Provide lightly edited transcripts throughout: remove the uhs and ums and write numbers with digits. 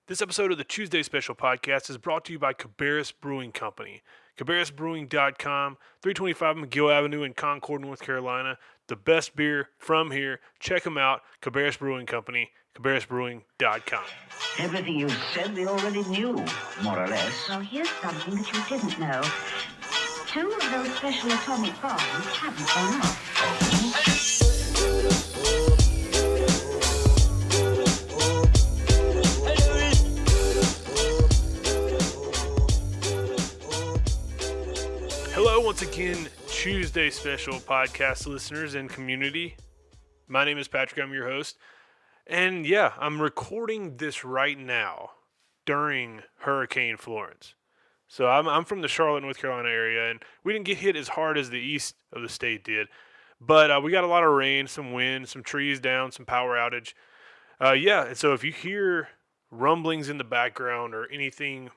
This episode of the Tuesday Special Podcast is brought to you by Cabarrus Brewing Company. CabarrusBrewing.com, 325 McGill Avenue in Concord, North Carolina. The best beer from here. Check them out, Cabarrus Brewing Company, CabarrusBrewing.com. Everything you said they already knew, more or less. Well, here's something that you didn't know. 2 of those special atomic bombs haven't gone off. Hello, once again, Tuesday Special Podcast listeners and community. My name is Patrick. I'm your host. And yeah, I'm recording this right now during Hurricane Florence. So I'm from the Charlotte, North Carolina area, and we didn't get hit as hard as the east of the state did. But we got a lot of rain, some wind, some trees down, some power outage. And so if you hear rumblings in the background or anything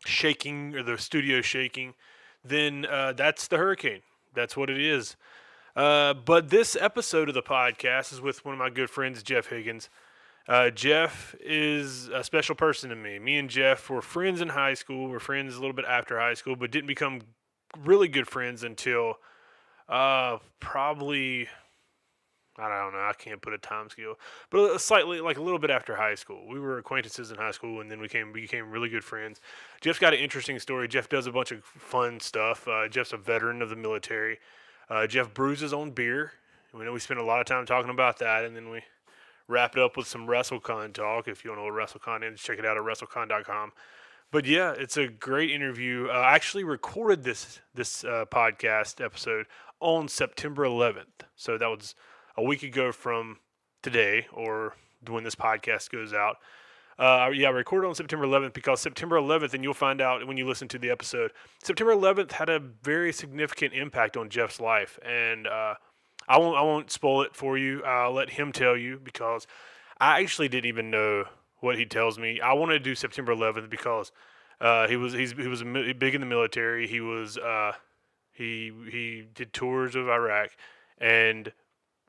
shaking or the studio shaking, then that's the hurricane. That's what it is. But this episode of the podcast is with one of my good friends, Jeff Higgins. Jeff is a special person to me. Me and Jeff were friends in high school. We're friends a little bit after high school, but didn't become really good friends until probably, I don't know, I can't put a time scale, but slightly, like a little bit after high school. We were acquaintances in high school, and then we became really good friends. Jeff's got an interesting story. Jeff does a bunch of fun stuff. Jeff's a veteran of the military. Jeff brews his own beer. We spent a lot of time talking about that, and then we wrap it up with some WrestleCon talk. If you want to know what WrestleCon is, check it out at WrestleCon.com. But yeah, it's a great interview. I actually recorded this podcast episode on September 11th, so that was a week ago from today, or when this podcast goes out. I recorded on September 11th because September 11th, and you'll find out when you listen to the episode, September 11th had a very significant impact on Jeff's life, and I won't spoil it for you. I'll let him tell you because I actually didn't even know what he tells me. I wanted to do September 11th because he was big in the military. He did tours of Iraq, and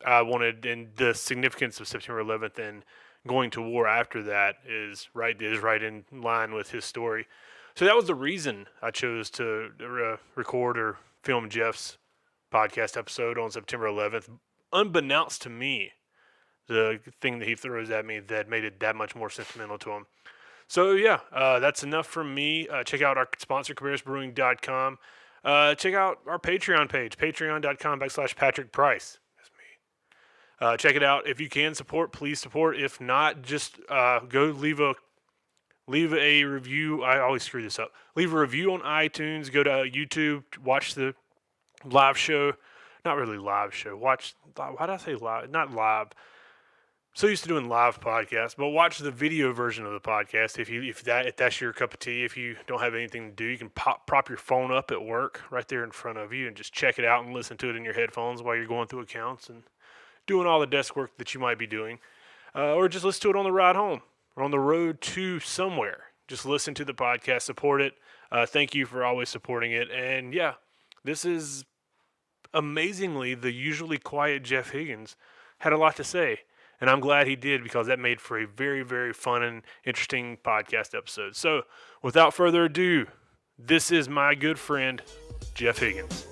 and the significance of September 11th and going to war after that is right in line with his story. So that was the reason I chose to record or film Jeff's podcast episode on September 11th. Unbeknownst to me, the thing that he throws at me that made it that much more sentimental to him. So yeah, that's enough from me. Check out our sponsor, CabarrusBrewing.com. Check out our Patreon page, patreon.com/Patrick Price. Check it out. If you can support, please support. If not, just go leave a review. I always screw this up. Leave a review on iTunes. Go to YouTube. Watch the live show. Not really live show. Why did I say live? Not live. So used to doing live podcasts, but watch the video version of the podcast if that's your cup of tea. If you don't have anything to do, you can prop your phone up at work right there in front of you and just check it out and listen to it in your headphones while you're going through accounts and doing all the desk work that you might be doing, or just listen to it on the ride home or on the road to somewhere. Just listen to the podcast, support it. Thank you for always supporting it. And yeah, this is amazingly the usually quiet Jeff Higgins had a lot to say, and I'm glad he did because that made for a very, very fun and interesting podcast episode. So without further ado, this is my good friend, Jeff Higgins.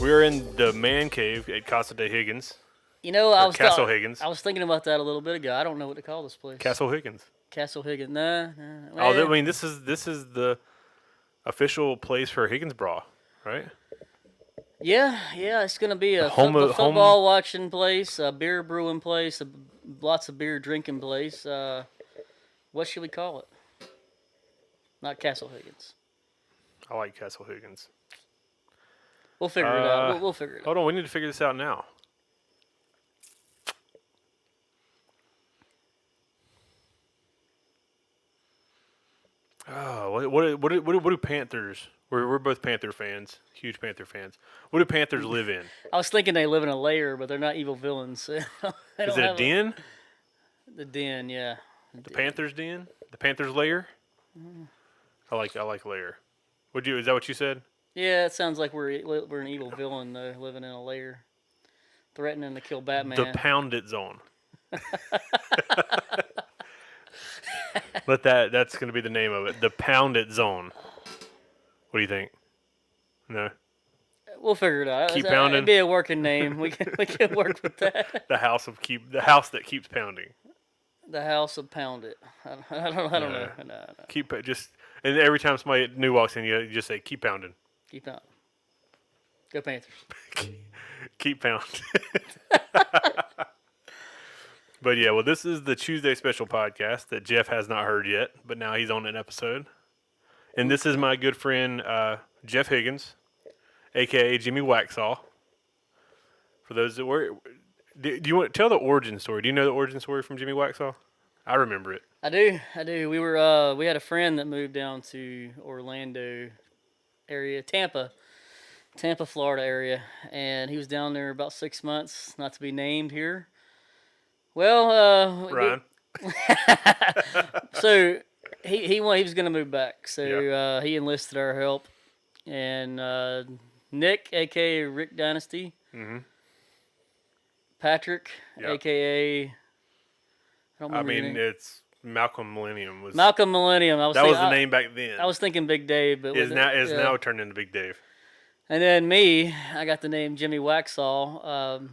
We're in the man cave at Casa de Higgins. You know, I was Castle Higgins. I was thinking about that a little bit ago. I don't know what to call this place. Castle Higgins. Castle Higgins. Nah. Oh, I mean, this is the official place for Higgins Bra, right? Yeah. It's gonna be a Home football watching place, a beer brewing place, lots of beer drinking place. What should we call it? Not Castle Higgins. I like Castle Higgins. We'll figure it out. We'll figure it out. Hold on, we need to figure this out now. Oh, what do Panthers? We're both Panther fans, huge Panther fans. What do Panthers live in? I was thinking they live in a lair, but they're not evil villains. Is it a den? The den, yeah. The Panthers den? The Panthers lair? I like lair. Is that what you said? Yeah, it sounds like we're an evil villain though, living in a lair, threatening to kill Batman. The Pound It Zone. But that's going to be the name of it. The Pound It Zone. What do you think? No? We'll figure it out. Keep It'd pounding. be a working name. We can work with that. The house that keeps pounding. The House of Pound It. I don't know. No. Keep just, and every time somebody new walks in, you just say, keep pounding. Keep pounding. Go Panthers. Keep pounding. But yeah, well, this is the Tuesday special podcast that Jeff has not heard yet, but now he's on an episode. And this is my good friend, Jeff Higgins, a.k.a. Jimmy Waxaw. For those that were... Do you want to tell the origin story? Do you know the origin story from Jimmy Waxaw? I remember it. I do. We had a friend that moved down to Orlando area, Tampa, Florida area, and he was down there about 6 months, not to be named here. Well, Ryan? so he was going to move back, so Yeah. he enlisted our help, and Nick, aka Rick Dynasty, Patrick, Yeah. aka I don't I remember your mean, name. it's Malcolm Millennium. Malcolm Millennium. That was the name back then. I was thinking Big Dave, but Is with it- now turned into Big Dave. And then me, I got the name Jimmy Waxaw.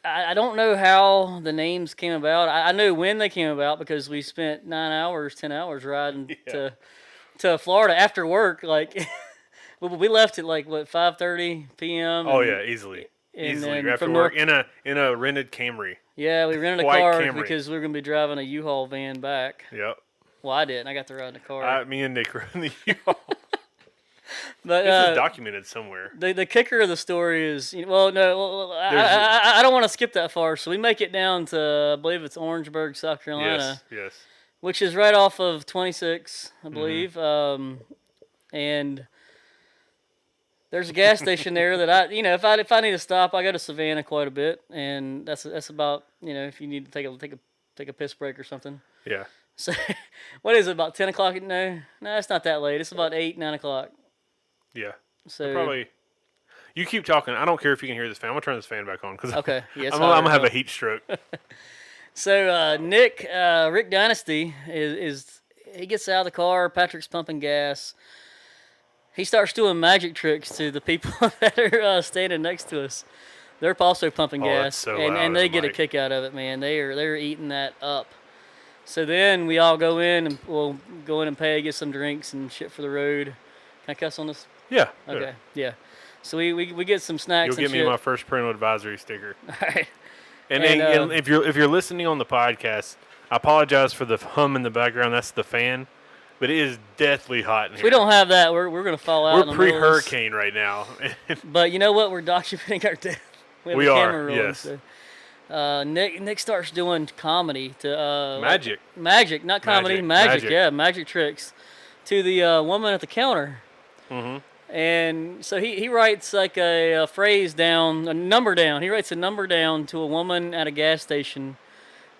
I don't know how the names came about. I know when they came about because we spent 10 hours riding to Florida after work. Like, we left at 5:30 p.m. Oh and- yeah, easily. and Easily then after from work in a rented Camry. Yeah, we rented a White car Camry. because we were gonna be driving a U-Haul van back. Yep. Well, I didn't. I got to ride in the car. Me and Nick were in the U-Haul. But This is documented somewhere. the kicker of the story is, I don't want to skip that far. So we make it down to, I believe it's Orangeburg, South Carolina, Yes. which is right off of 26, Mm-hmm. I believe. And there's a gas station there that if I need to stop, I go to Savannah quite a bit, and that's about, if you need to take a piss break or something. Yeah. So, what is it, about 10 o'clock? No, it's not that late. It's about 8, 9 o'clock. Yeah. So Probably. You keep talking. I don't care if you can hear this fan. I'm gonna turn this fan back on because Okay. Yes. I'm gonna have a heat stroke. So Nick, Rick Dynasty is he gets out of the car. Patrick's pumping gas. He starts doing magic tricks to the people that are standing next to us. They're also pumping Oh, gas, that's so loud and as they a get a mic. kick out of it, man. They're eating that up. So then we all go in and we'll go in and pay, get some drinks and shit for the road. Can I cuss on this? Yeah. Okay, yeah. So we get some snacks. You'll and give me shit. my first parental advisory sticker. All right. And And, if you're listening on the podcast, I apologize for the hum in the background. That's the fan, but it is deathly hot in here. If we don't have that, we're gonna fall out. in We're the middle of this. pre-hurricane right now. But you know what? We're documenting our death. We have We a are, camera rolling, yes. so. Nick starts doing comedy to Magic. Magic, not comedy. Magic. Yeah, magic tricks to the woman at the counter. Mm-hmm. And so he writes like a phrase down, a number down. He writes a number down to a woman at a gas station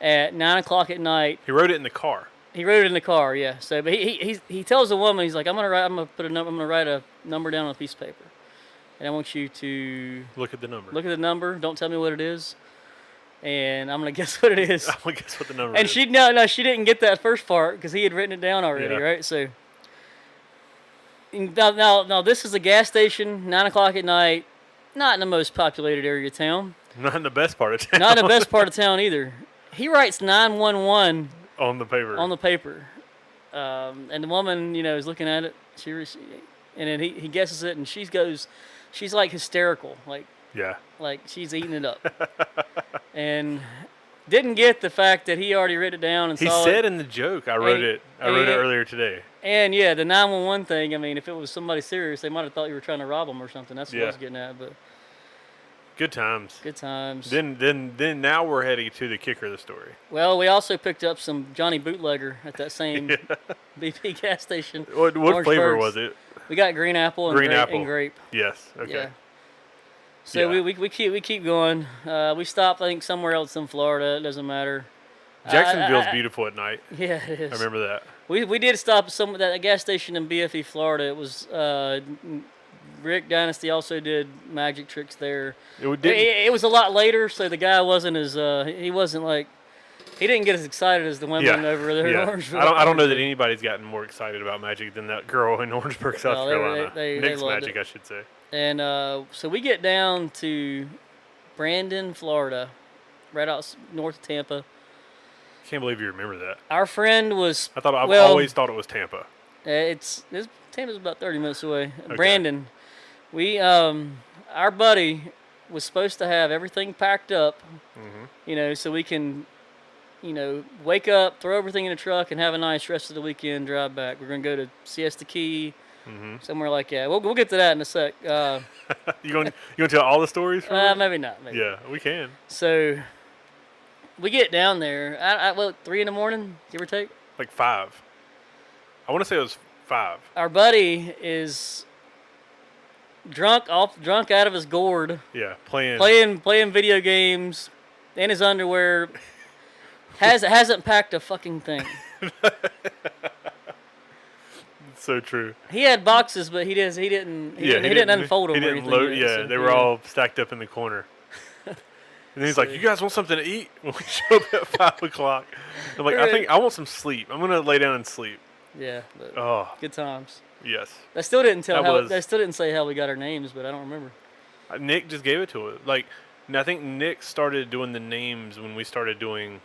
at 9 o'clock at night. He wrote it in the car. He wrote it in the car, yeah. So, but he tells the woman, he's like, I'm gonna write a number down on a piece of paper, and I want you to Look at the number. look at the number. Don't tell me what it is, and I'm gonna guess what it is. I'm gonna guess what the number And is. she didn't get that first part because he had written it down already, Yeah. right? So now this is a gas station, 9 o'clock at night, not in the most populated area of town, Not in the best part of town. not in the best part of town either. He writes 911 on the paper. on the paper, and the woman, is looking at it. And then he guesses it, and she's like hysterical, Yeah. like she's eating it up, and didn't get the fact that he already written it down and He saw said it. in the joke, I wrote it earlier today. And yeah, the 911 thing. I mean, if it was somebody serious, they might have thought you were trying to rob them or something. That's what I was Yeah. getting at. But Good times. good times. Then now we're heading to the kicker of the story. Well, we also picked up some Johnny Bootlegger at that same BP gas station. What flavor Orangeburgs. was it? We got green apple and Green grape. apple. And grape. Yes. Okay. Yeah. So Yeah. we keep going. We stop, I think, somewhere else in Florida. It doesn't matter. Jacksonville's beautiful at night. Yeah, it is. I remember that. We did stop at some that gas station in BFE, Florida. It was Rick Dynasty also did magic tricks there. It was a lot later, so the guy wasn't as he wasn't like he didn't get as excited as the women over there in Orangeburg. I don't know that anybody's gotten more excited about magic than that girl in Orangeburg, South Carolina. Nick's loved magic, it. I should say. And so we get down to Brandon, Florida, right out north of Tampa. Can't believe you remember that. Our friend was. I've well, always thought it was Tampa. Tampa's about 30 minutes away. Okay. Brandon, our buddy was supposed to have everything packed up, so we can, wake up, throw everything in the truck, and have a nice rest of the weekend drive back. We're gonna go to Siesta Key, somewhere like that. We'll get to that in a sec. You gonna tell all the stories? Maybe not. Maybe. Yeah, we can. So we get down there. 3 in the morning, give or take. Like 5. I want to say it was 5. Our buddy is drunk out of his gourd. Yeah, playing video games in his underwear. Hasn't packed a fucking thing. So true. He had boxes, but he didn't unfold them. He didn't load. Yeah, they were all stacked up in the corner. And he's like, "You guys want something to eat?" When we show up at 5 o'clock, I'm like, "I think I want some sleep. I'm gonna lay down and sleep." Yeah. But good times. Yes. They still didn't say how we got our names, but I don't remember. Nick just gave it to us. And I think Nick started doing the names when we started doing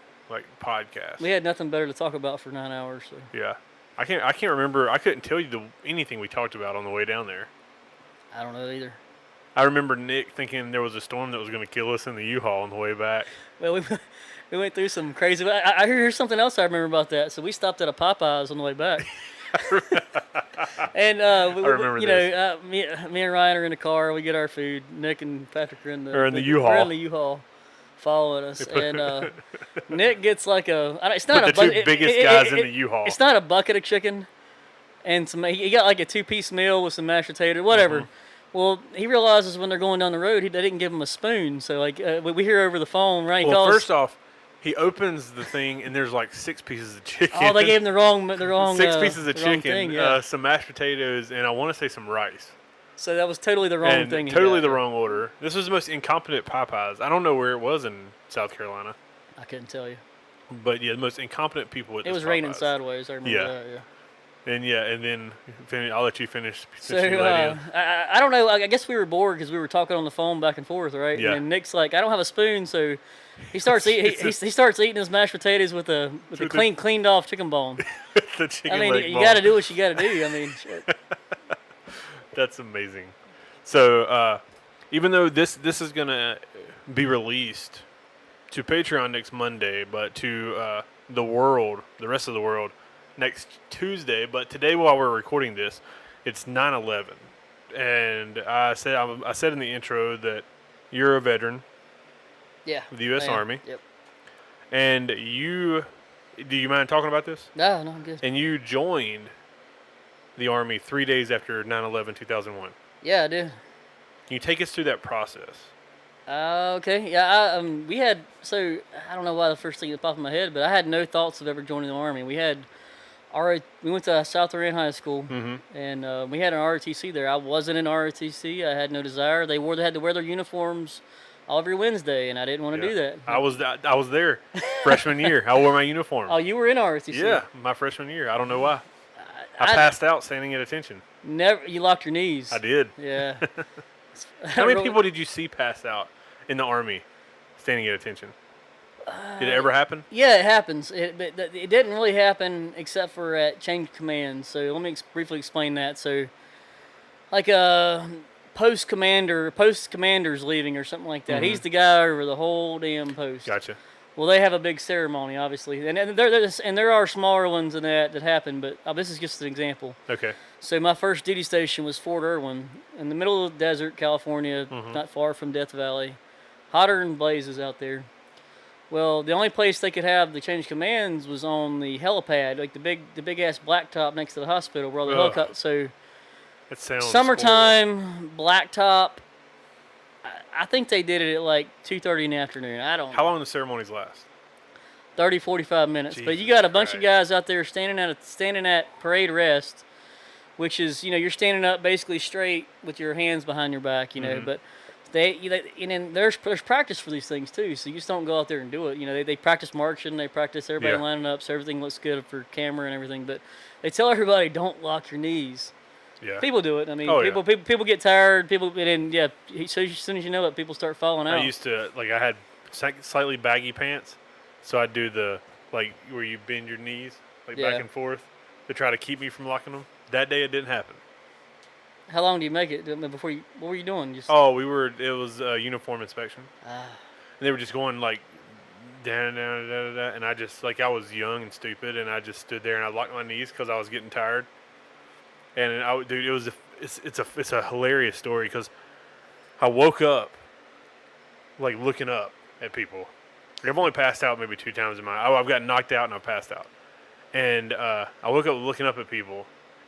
podcasts. We had nothing better to talk about for 9 hours. So. Yeah. I can't remember. I couldn't tell you anything we talked about on the way down there. I don't know either. I remember Nick thinking there was a storm that was going to kill us in the U-Haul on the way back. Well, we went through some crazy. I here's something else I remember about that. So we stopped at a Popeyes on the way back. And I remember me and Ryan are in the car. We get our food. Nick and Patrick are in the U-Haul. We're in the U-Haul, following us. And Nick gets it's not the two biggest guys in the U-Haul. It's not a bucket of chicken, and he got like a 2-piece meal with some mashed potato, whatever. Well, he realizes when they're going down the road, they didn't give him a spoon. So we hear over the phone, right? Well, first off, he opens the thing and there's 6 pieces of chicken. Oh, they gave him the wrong 6 pieces of chicken, thing, some mashed potatoes, and I want to say some rice. So that was totally the wrong thing. Totally the wrong order. This was the most incompetent Popeyes. I don't know where it was in South Carolina. I couldn't tell you. But yeah, the most incompetent people at this It was Popeyes. raining sideways. I remember that. Yeah. And then I'll let you finish. So I don't know. I guess we were bored because we were talking on the phone back and forth, right? Yeah. And Nick's like, I don't have a spoon, so he starts eating. He starts eating his mashed potatoes with a cleaned off chicken bone. The chicken I mean, leg you bone. got to do what you got to do. I mean, shit. That's amazing. So even though this is gonna be released to Patreon next Monday, but to the rest of the world, next Tuesday. But today, while we're recording this, it's 9/11, and I said in the intro that you're a veteran. Yeah. Of the U.S. Army. Yep. And do you mind talking about this? No, I'm good. And you joined the Army 3 days after 9/11/2001. Yeah, I did. Can you take us through that process? Okay. Yeah. We had. So I don't know why the first thing that popped in my head, but I had no thoughts of ever joining the Army. We went to South Lorraine High School, and we had an ROTC there. I wasn't in ROTC. I had no desire. They had to wear their uniforms every Wednesday, and I didn't want to do that. I was there freshman year. I wore my uniform. Oh, you were in ROTC? Yeah, my freshman year. I don't know why. I passed out standing at attention. Never. You locked your knees. I did. Yeah. How many people did you see pass out in the Army standing at attention? Did it ever happen? Yeah, it happens. It didn't really happen except for at change of command. So let me briefly explain that. So, like post commander's leaving or something like that. He's the guy over the whole damn post. Gotcha. Well, they have a big ceremony, obviously, and there are smaller ones than that happen, but this is just an example. Okay. So my first duty station was Fort Irwin, in the middle of the desert, California, not far from Death Valley, hotter than blazes out there. Well, the only place they could have the change commands was on the helipad, like the big ass blacktop next to the hospital where all the helicopters. So that sounds summertime blacktop. I think they did it at like 2:30 in the afternoon. I don't know. How long do the ceremonies last? 30, 45 minutes. But you Jesus got a bunch of Christ. guys out there standing at parade rest, which is, you're standing up basically straight with your hands behind your back, Mm-hmm. but and then there's practice for these things too, so you just don't go out there and do it. They practice marching, they practice everybody Yeah. lining up so everything looks good for camera and everything, but they tell everybody don't lock your knees. Yeah. People do it. I mean, Oh, yeah. people get tired. People, and then, yeah, so as soon as you know it, people start falling out. I used to, like, I had slightly baggy pants, so I'd do the, like, where you bend your knees, like, Yeah. back and forth to try to keep me from locking them. That day it didn't happen. How long do you make it before you? What were you doing? Just Oh, it was a uniform inspection. Ah. And they were just going, like, down, down, down, down, and I just, like, I was young and stupid, and I just stood there and I locked my knees because I was getting tired. And dude, it's a hilarious story because I woke up, like, looking up at people. I've only passed out maybe 2 times in my. I've gotten knocked out and I've passed out. And I woke up looking up at people,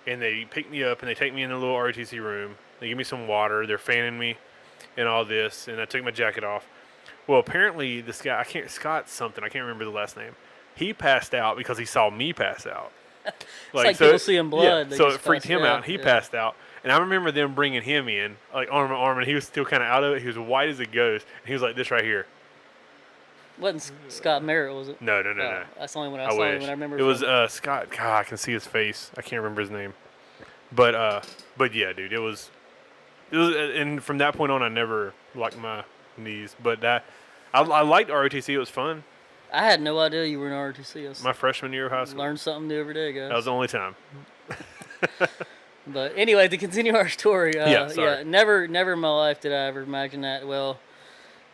and they pick me up and they take me in the little ROTC room. They give me some water. They're fanning me, and all this. And I took my jacket off. Well, apparently this guy, Scott something. I can't remember the last name. He passed out because he saw me pass out. like people seeing blood, they So just it freaked pass him out, out. He yeah. passed out. And I remember them bringing him in, like, arm in arm, and he was still kind of out of it. He was white as a ghost. And he was like this right here. wasn't Scott Merritt, was it? No. That's the only one I I saw wish. when I remember. It was Scott. God, I can see his face. I can't remember his name. But yeah, dude, it was, and from that point on, I never locked my knees. But I liked ROTC. It was fun. I had no idea you were in ROTC. My freshman year of high school. Learn something new every day, guys. That was the only time. But anyway, to continue our story, sorry. never in my life did I ever imagine that. Well,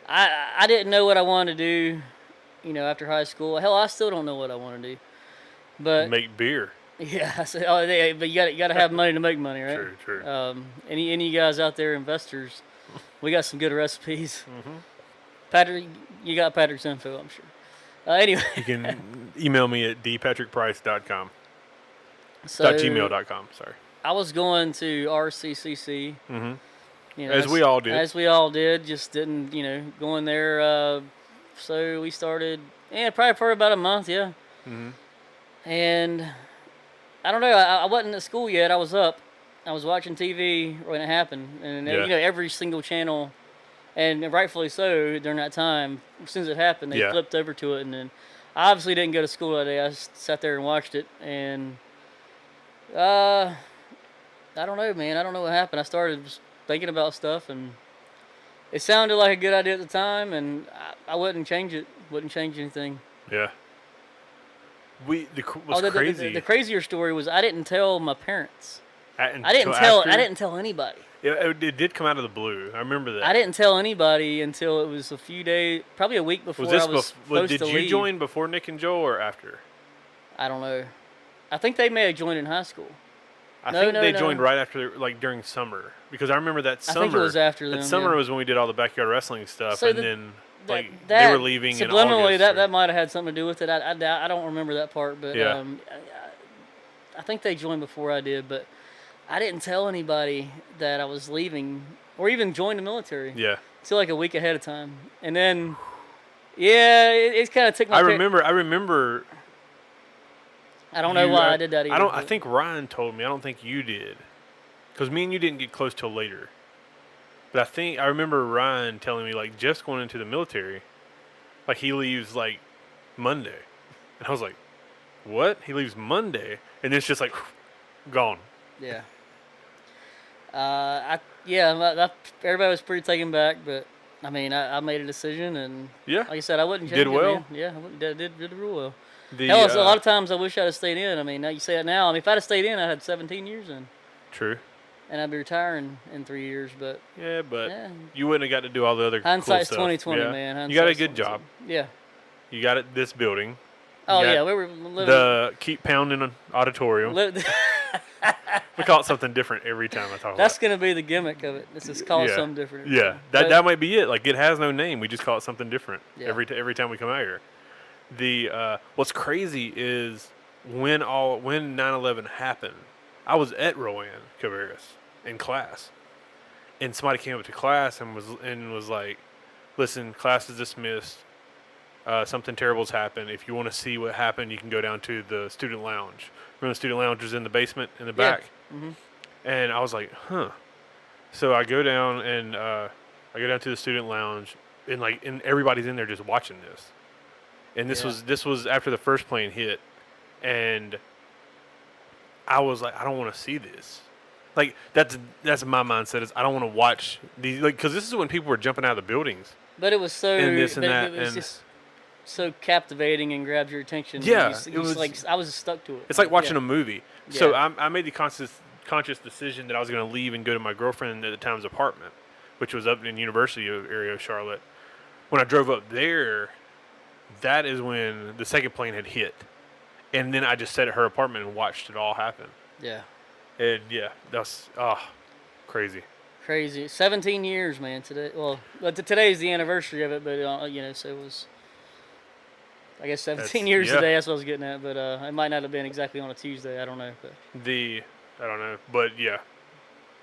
I didn't know what I wanted to do, after high school. Hell, I still don't know what I want to do. But Make beer. yeah, I said, but you got to have money to make money, right? True. Any of you guys out there, investors, we got some good recipes. Mm-hmm. Patrick, you got Patrick's info, I'm sure. Anyway, You can email me at dpatrickprice.com. so .gmail.com, sorry. I was going to RCCC. Mm-hmm. As we all did. As we all did, just didn't, going there. So we started, probably for about a month, yeah. Mm-hmm. And I don't know, I wasn't at school yet. I was up. I was watching TV when it happened. And, Yeah. every single channel, and rightfully so, during that time, as soon as it happened, they Yeah. flipped over to it. And then I obviously didn't go to school that day. I just sat there and watched it. And I don't know, man. I don't know what happened. I started just thinking about stuff, and it sounded like a good idea at the time, and I wouldn't change it. Wouldn't change anything. Yeah. What's the crazy. The crazier story was I didn't tell my parents. I didn't After, tell anybody. It did come out of the blue. I remember that. I didn't tell anybody until it was a few days, probably a week before Was this I was supposed did to you leave. join before Nick and Joel or after? I don't know. I think they may have joined in high school. I No, think no, they no. joined right after, like, during summer, because I remember that I summer. think it was after them, That summer yeah. was when we did all the backyard wrestling stuff, So and the- then like That they were leaving in subliminally, August. that might have had something to do with it. I don't remember that part, but Yeah. I think they joined before I did. But I didn't tell anybody that I was leaving or even joined the military Yeah, until like a week ahead of time. And then, it kind of took my. I remember. I don't know why I did that either. I but- think Ryan told me. I don't think you did, because me and you didn't get close till later. But I remember Ryan telling me, like, Jeff's going into the military, like he leaves like Monday, and I was like, what? He leaves Monday, and it's just like gone. Yeah. Everybody was pretty taken back, but I mean, I made a decision, and Yeah. like I said, I wouldn't change Did it, well. man. Yeah, I wouldn't- did real well. The, Hell, a lot of times I wish I'd have stayed in. I mean, now you say that now. I mean, if I'd have stayed in, I'd had 17 years in, true. and I'd be retiring in 3 years. But Yeah, but Yeah. you wouldn't have got to do all the other hindsight's cool stuff. 2020, Yeah. man. You got a Hindsight's good 2020. job. Yeah. You got it. This building. Oh got yeah, we were living. The keep pounding an auditorium. We call it something different every time I talk That's about gonna be the gimmick of it. Let's just call it Yeah. something different. it. Yeah, But- that might be it. Like, it has no name. We just call it something different Yeah. every time we come out here. The what's crazy is when 9/11 happened, I was at Rowan Cabarrus in class, and somebody came up to class and was like, "Listen, class is dismissed. something terrible's happened. If you want to see what happened, you can go down to the student lounge. Remember the student lounge was in the basement in the Yeah. back? And I was like, huh. So I go down and I go down to the student lounge, and everybody's in there just watching this. And this was after the first plane hit, and I was like, I don't want to see this. Like that's my mindset is I don't want to watch these, like, because this is when people were jumping out of the buildings But it was so. and this and but that, It was and just so captivating and grabbed your attention. Yeah, You it was- just, like I was just stuck to it. it's like watching Yeah. a movie. So Yeah. I made the conscious decision that I was going to leave and go to my girlfriend at the time's apartment, which was up in University area of Charlotte. When I drove up there, that is when the second plane had hit, and then I just sat at her apartment and watched it all happen. Yeah. And yeah, that's crazy. Crazy. 17 years, man. Today. Well, today's the anniversary of it, but so it was. I guess 17 years yeah. today. That's what I was getting at, but it might not have been exactly on a Tuesday. I don't know, but I don't know, but yeah,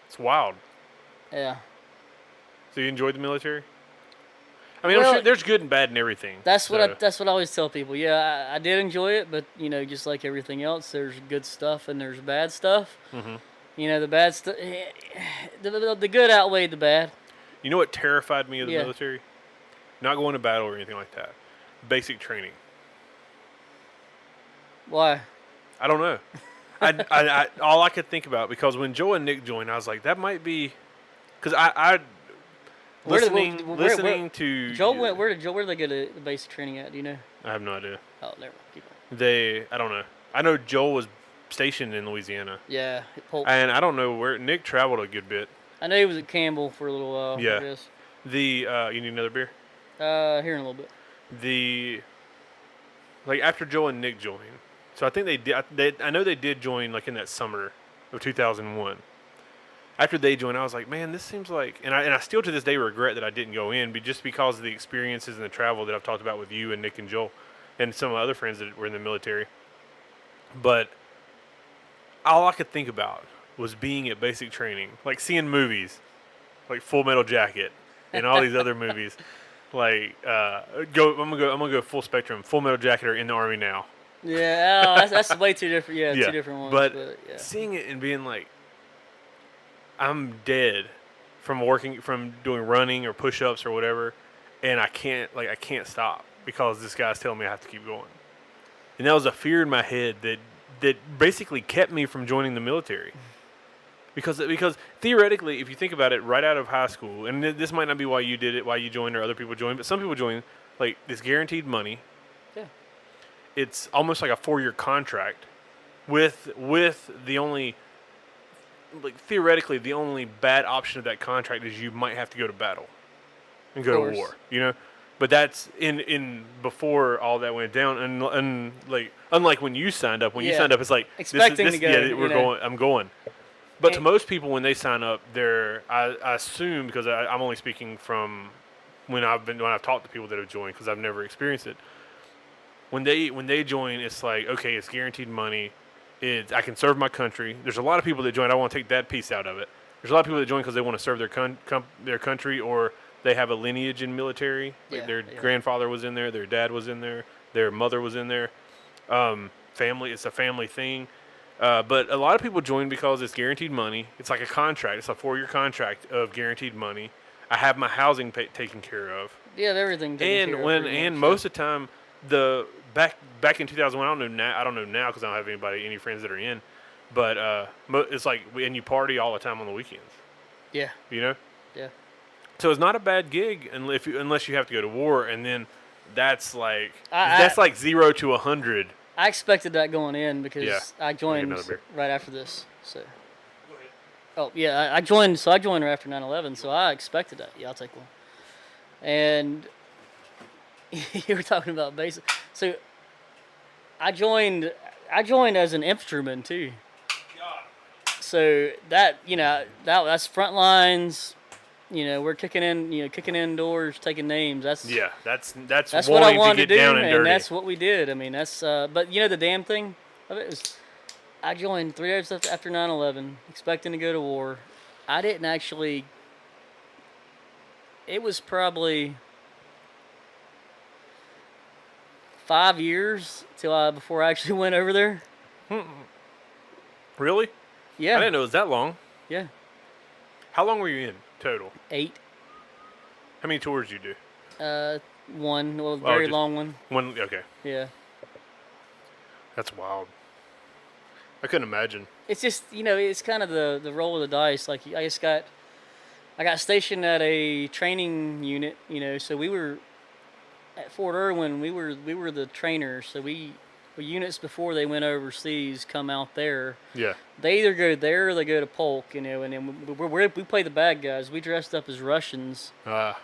it's wild. yeah. So you enjoyed the military? I mean, I'm Well, sure there's good and bad in everything. That's what so. that's what I always tell people. Yeah, I did enjoy it, but just like everything else, there's good stuff and there's bad stuff. Mm-hmm. The bad stuff, the good outweighed the bad. You know what terrified me of the Yeah. military? Not going to battle or anything like that. Basic training. Why? I don't know. I all I could think about, because when Joe and Nick joined, I was like, that might be, because listening to Joel went. Where did they go to the basic training at? Do you know? I have no idea. Oh, never mind. Keep on. I don't know. I know Joel was stationed in Louisiana, Yeah, Polk. and I don't know where Nick traveled a good bit. I know he was at Campbell for a little while. Yeah. I guess. You need another beer? Here in a little bit. After Joel and Nick joined, so I think they did. I know they did join like in that summer of 2001. After they joined, I was like, man, this seems like, and I still to this day regret that I didn't go in, but just because of the experiences and the travel that I've talked about with you and Nick and Joel, and some of my other friends that were in the military. But all I could think about was being at basic training, like seeing movies, like Full Metal Jacket, and all these other movies. Like I'm gonna go full spectrum. Full Metal Jacket are in the Army now. Yeah, that's way too different. Yeah, Yeah, two different ones. but yeah. seeing it and being like, I'm dead from doing running or push-ups or whatever, and I can't stop because this guy's telling me I have to keep going. And that was a fear in my head that basically kept me from joining the military. Because theoretically, if you think about it, right out of high school, and this might not be why you did it, why you joined, or other people joined, but some people join, like, this guaranteed money. Yeah. It's almost like a 4-year contract with the only, like, theoretically, the only bad option of that contract is you might have to go to battle and go to war, But that's in before all that went down, and like, unlike when you signed up. When you Yeah. signed up, it's like Expecting to go, we're going. I'm going. But to most people, when they sign up, I assume, because I'm only speaking from when I've talked to people that have joined, because I've never experienced it. When they join, it's like, okay, it's guaranteed money. I can serve my country. There's a lot of people that join. I want to take that piece out of it. There's a lot of people that join because they want to serve their country, or they have a lineage in military. Like their grandfather was in there, their dad was in there, their mother was in there. Family, it's a family thing. But a lot of people join because it's guaranteed money. It's like a contract. It's a 4-year contract of guaranteed money. I have my housing taken care of. Yeah, everything. taken care of pretty much, Most of the time, back in 2001, I don't know now because I don't have any friends that are in, but it's like, and you party all the time on the weekends. Yeah. Yeah. So it's not a bad gig unless you have to go to war, and then that's like I- like 0 to 100. I expected that going in because Yeah. I joined another beer. right after this. So. Oh yeah, I joined. So I joined right after 9/11. So I expected that. Yeah, I'll take one. And you were talking about basic. So I joined as an infantryman too. So that's front lines. We're kicking in doors, taking names. That's That's what I wanting wanted to get down and and dirty. that's what we did. I mean, that's but the damn thing of it was, I joined 3 days after 9/11, expecting to go to war. I didn't actually. It was probably 5 years before I actually went over there. Really? I Yeah, didn't know it was that long. yeah, How long were you in total? 8. How many tours you do? One, well, very just- long one. One. Okay, Yeah. that's wild. I couldn't imagine. It's just, it's kind of the roll of the dice. Like I got stationed at a training unit, so we were at Fort Irwin. We were the trainers. So units before they went overseas come out there. Yeah. They either go there or they go to Polk, and then we play the bad guys. We dressed up as Russians. I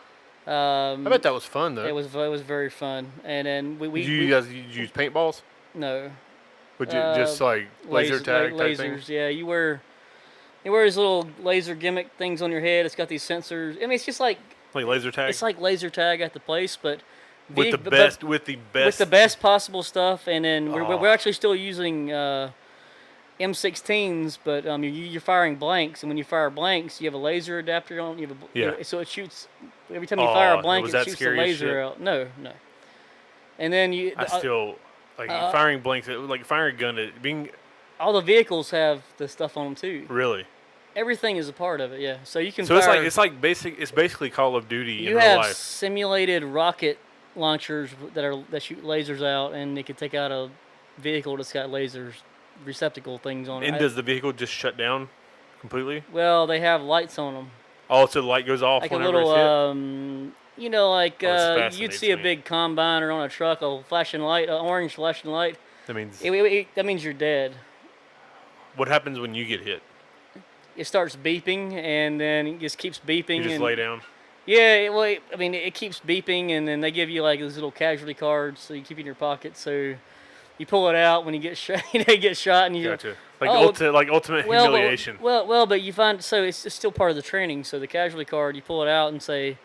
bet that was fun though. It was very fun. And then Did you guys use paintballs? no. Would you just like laser tag type lasers. things? Yeah, you wear these little laser gimmick things on your head. It's got these sensors. I mean, it's just like Like laser tag? it's like laser tag at the place, but with the but best with the best with the best possible stuff. And then Oh. we're actually still using M16s, but you're firing blanks, and when you fire blanks, you have a laser adapter on. You have Yeah. so it shoots every time you fire a blank, was it that shoots the scary as laser shit? out. No. And then I still like firing blanks like firing a gun at being all the vehicles have the stuff on them too. really. Everything is a part of it, yeah. So you can So fire. it's basically Call of Duty in You real have life. simulated rocket launchers that shoot lasers out, and they can take out a vehicle that's got lasers receptacle things on it. And does the vehicle just shut down completely? Well, they have lights on them, Oh, so the light goes off like a whenever little, it's hit? This you'd fascinates see a me. big combiner on a truck, a flashing light, an orange flashing light. That means That means you're dead. what happens when you get hit? It starts beeping, and then it just keeps beeping. You just and lay down. Yeah, it keeps beeping, and then they give you like these little casualty cards, so you keep it in your pocket. So you pull it out when you get shot. You get shot, and you. Gotcha. Like Oh, ultimate Well, humiliation. but you find it's still part of the training. So the casualty card, you pull it out and say,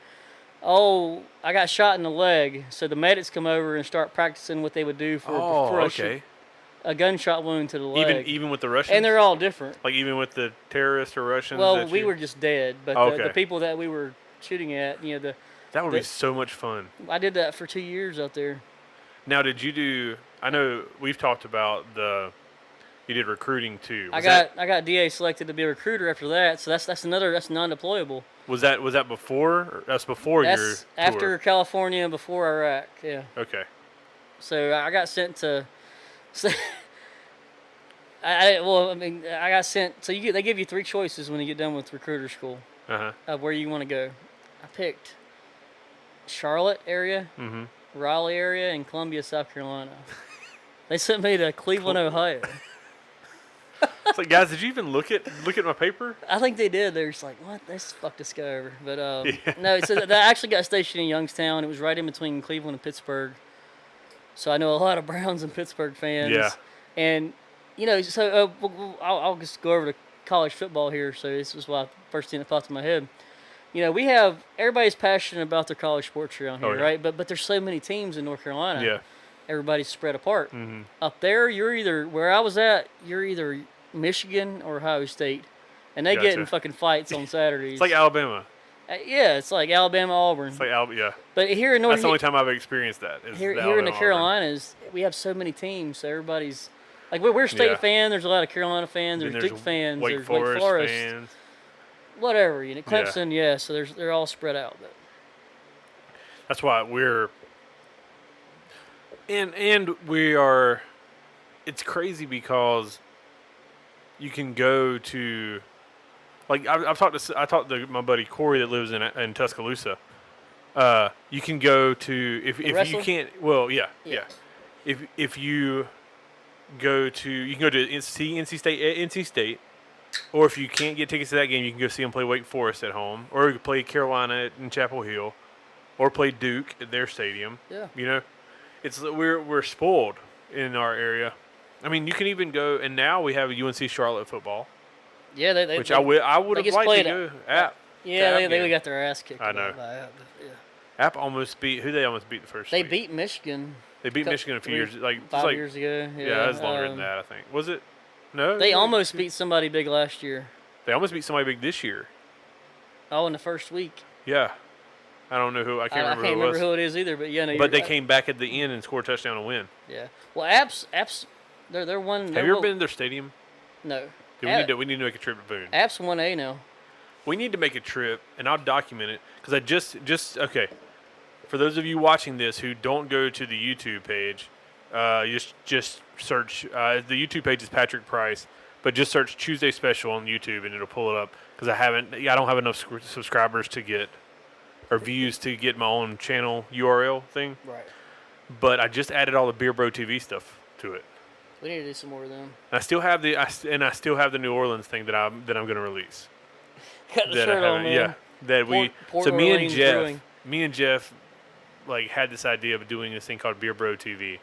"Oh, I got shot in the leg." So the medics come over and start practicing what they would do for okay. a gunshot wound to the leg. Even with the Russians. and they're all different. like even with the terrorists or Russians. Well, that we you- were just dead, but Okay. the people that we were shooting at, That would be the- so much fun. I did that for 2 years out there. Now, did you do? I know we've talked about you did recruiting too. I got DA selected to be a recruiter after that, so that's non-deployable. Was that before? That's before your That's tour. after California, before Iraq. Yeah. Okay. So I got sent to. So, I got sent. So they give you 3 choices when you get done with recruiter school Uh-huh. of where you want to go. I picked Charlotte area, Mm-hmm. Raleigh area, and Columbia, South Carolina. They sent me to Cleveland, Ohio. It's like, guys, did you even look at my paper? I think they did. They were just like, "What? Let's fuck this guy over." But Yeah. no, so they actually got stationed in Youngstown. It was right in between Cleveland and Pittsburgh. So I know a lot of Browns and Pittsburgh fans. Yeah. And I'll just go over to college football here. So this was why first thing that popped in my head. We have everybody's passionate about their college sports around here, Oh, yeah. right? But there's so many teams in North Carolina. Yeah. Everybody's spread apart. Mm-hmm. Up there, where I was at, you're either Michigan or Ohio State, and they get in Gotcha. fucking fights on Saturdays. It's like Alabama. Yeah, it's like Alabama, Auburn. It's like yeah. But here in North That's the only time I've experienced that. Is here in the Alabama-Auburn. Carolinas, we have so many teams, so everybody's like we're a state Yeah. fan. There's a lot of Carolina fans. Then There's Duke fans. Wake there's Forest, Wake Forest, fans. whatever. Clemson, yeah. So they're all spread out. But That's why we're and we are. It's crazy because you can go to, like I talked to my buddy Corey that lives in Tuscaloosa. You can go to if you wrestler? can't. Well, yeah. Yeah. If you go to you can go to see NC State, or if you can't get tickets to that game, you can go see them play Wake Forest at home, or you can play Carolina in Chapel Hill, or play Duke at their stadium. yeah, It's we're spoiled in our area. I mean, you can even go, and now we have UNC Charlotte football, yeah. They which I would have just liked played to go. App, Yeah, App they game. got their ass kicked. I know. by App, yeah. App almost beat who they almost beat the first. They week. beat Michigan. They beat cou- Michigan a few years, like 5 like, years ago. Yeah, it was longer than that. I think was it? No, They almost beat somebody big last year. They almost beat somebody big this year. Oh, in the first week. Yeah, I don't know who. I can't I remember can't who it remember was. who it is either, but yeah, no, But they you're- came back at the end and scored a touchdown to win. Yeah. Well, Apps, they're one. Have they're you ever one- been to their stadium? No. Dude, we need to make a trip to Boone. Apps 1A now. We need to make a trip, and I'll document it because I just okay. For those of you watching this who don't go to the YouTube page, just search. The YouTube page is Patrick Price, but just search Tuesday Special on YouTube and it'll pull it up. Because I don't have enough subscribers to get or views to get my own channel URL thing. Right. But I just added all the Beer Bro TV stuff to it. We need to do some more of them. And I still have the New Orleans thing that I'm going to release. Got the That shirt I on, haven't, man. yeah. That we Port so me and Orleans Jeff, Brewing. like had this idea of doing this thing called Beer Bro TV,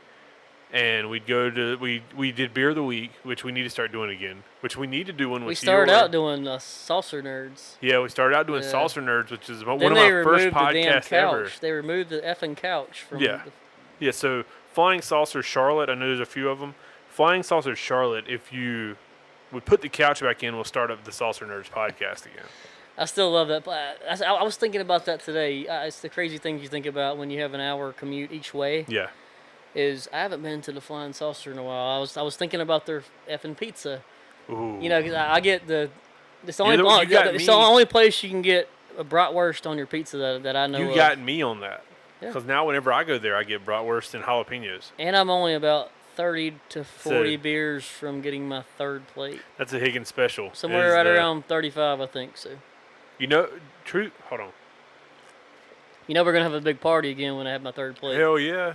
and we'd go to we did Beer of the Week, which we need to start doing again, which we need to do one with We started your- out doing Saucer Nerds. Yeah, we started out doing Yeah. Saucer Nerds, which is one Then of they my first removed the damn podcasts ever. couch. They removed the effing couch from. Yeah. The, Yeah, so Flying Saucer Charlotte, I know there's a few of them. Flying Saucer Charlotte, if you would put the couch back in, we'll start up the Saucer Nerds podcast again. I still love that. But I was thinking about that today. It's the crazy thing you think about when you have an hour commute each way. Yeah. Is I haven't been to the Flying Saucer in a while. I was thinking about their effing pizza. Ooh. You know, 'cause I get the. It's the only. You got it's me- the only place you can get a bratwurst on your pizza that I know You of. got me on that. Yeah. Because now whenever I go there, I get bratwurst and jalapenos. And I'm only about 30 to 40 So- beers from getting my third plate. That's a Higgins special. Somewhere is right the- around 35, I think. So, You know, hold on. you know, we're gonna have a big party again when I have my third plate. Hell yeah.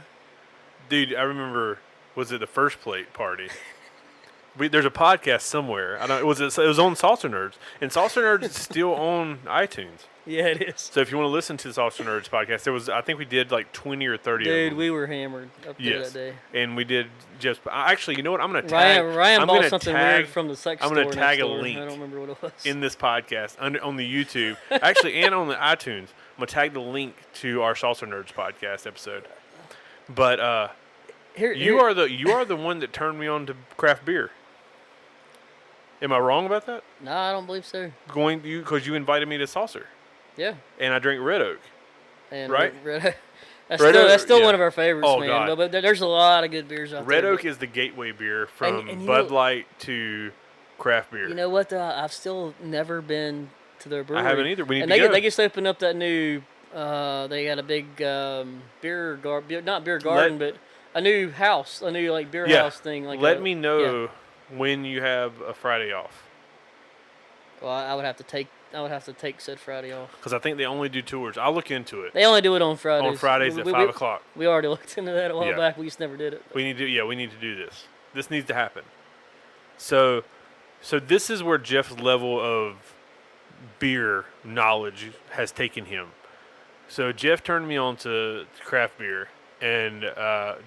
Dude, I remember, was it the first plate party? There's a podcast somewhere. I don't. It was on Saucer Nerds, and Saucer Nerds is still on iTunes. Yeah, it is. So if you want to listen to the Saucer Nerds podcast, I think we did like 20 or 30 of Dude, them. we were hammered up there Yes, that day. and we did just. Actually, you know what? I'm gonna tag. Ryan I'm bought gonna something tag weird from the sex I'm store. gonna tag next a door. link I don't remember what it was. in this podcast on the YouTube, actually, and on the iTunes. I'm gonna tag the link to our Saucer Nerds podcast episode. But you are the one that turned me on to craft beer. Am I wrong about that? No, I don't believe so. Because you invited me to Saucer, Yeah. and I drink Red Oak. And Right? that's still yeah. one of our favorites, Oh, man. God. But there's a lot of good beers out Red there. Oak is the gateway beer from and you Bud know- Light to craft beer. You know what? Though? I've still never been to their brewery. I haven't either. We need and to go. They just opened up that new. They got a big not beer garden, but a new house, a new like beer Yeah. house thing. Like Let a- me know when you have a Friday off, Yeah. Well, I would have to take said Friday off. because I think they only do tours. I'll look into it. They only do it on Fridays. On Fridays at 5 o'clock. We already looked into that a while Yeah. back. We just never did it. We need to do this. This needs to happen. So this is where Jeff's level of beer knowledge has taken him. So Jeff turned me on to craft beer, and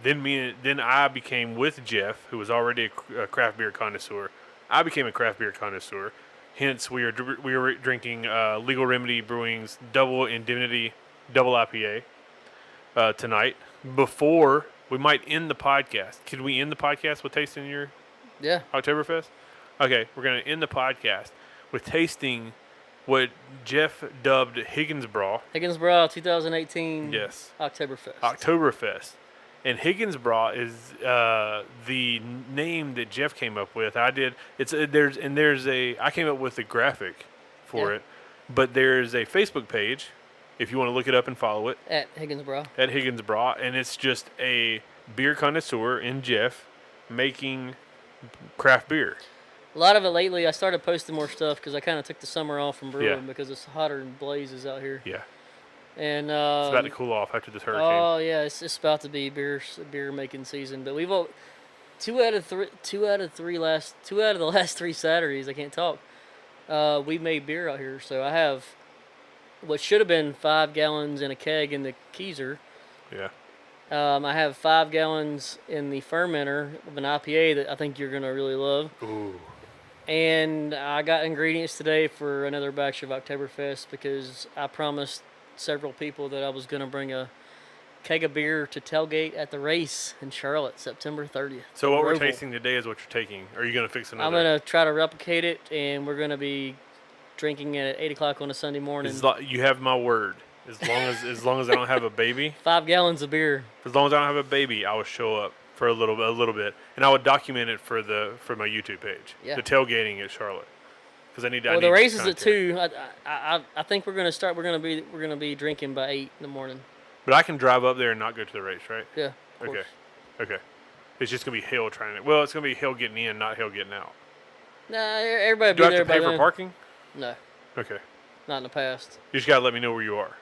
then I became with Jeff, who was already a craft beer connoisseur. I became a craft beer connoisseur. Hence, we were drinking Legal Remedy Brewing's Double Indemnity Double IPA tonight. Before we might end the podcast, could we end the podcast with tasting your Yeah. Oktoberfest? Okay, we're going to end the podcast with tasting what Jeff dubbed Higgins Braw. Higgins Brow 2018. Yes, Oktoberfest. Oktoberfest. And Higgins Braw is the name that Jeff came up with. I did. I came up with the graphic for Yeah. it, but there's a Facebook page if you want to look it up and follow it At Higgins Brow. at Higgins Braw, and it's just a beer connoisseur in Jeff making craft beer. A lot of it lately, I started posting more stuff because I kind of took the summer off from brewing Yeah. because it's hotter than blazes out here. Yeah, And it's about to cool off after this hurricane. oh yeah, it's about to be beer making season. But we've all, two out of the last 3 Saturdays. I can't talk. We made beer out here, so I have what should have been 5 gallons in a keg in the Keyser. Yeah. I have 5 gallons in the fermenter of an IPA that I think you're gonna really love. Ooh. And I got ingredients today for another batch of Oktoberfest because I promised several people that I was going to bring a keg of beer to tailgate at the race in Charlotte, September 30th. So what we're Roval. tasting today is what you're taking. Are you going to fix another? I'm going to try to replicate it, and we're going to be drinking it at 8 o'clock on a Sunday morning. You have my word. As long as I don't have a baby, 5 gallons of beer. as long as I don't have a baby, I will show up for a little bit, and I would document it for my YouTube page. Yeah. The tailgating at Charlotte, because I need. Well, I the need race is at content. 2. I think we're gonna start. We're gonna be drinking by 8 in the morning. But I can drive up there and not go to the race, right? Yeah. Of Okay. course. Okay. It's just gonna be Hale trying to. Well, it's gonna be Hale getting in, not Hale getting out. Nah, everybody Do be I there have to by pay for then. parking? No, Okay. not in the past. You just gotta let me know where you are.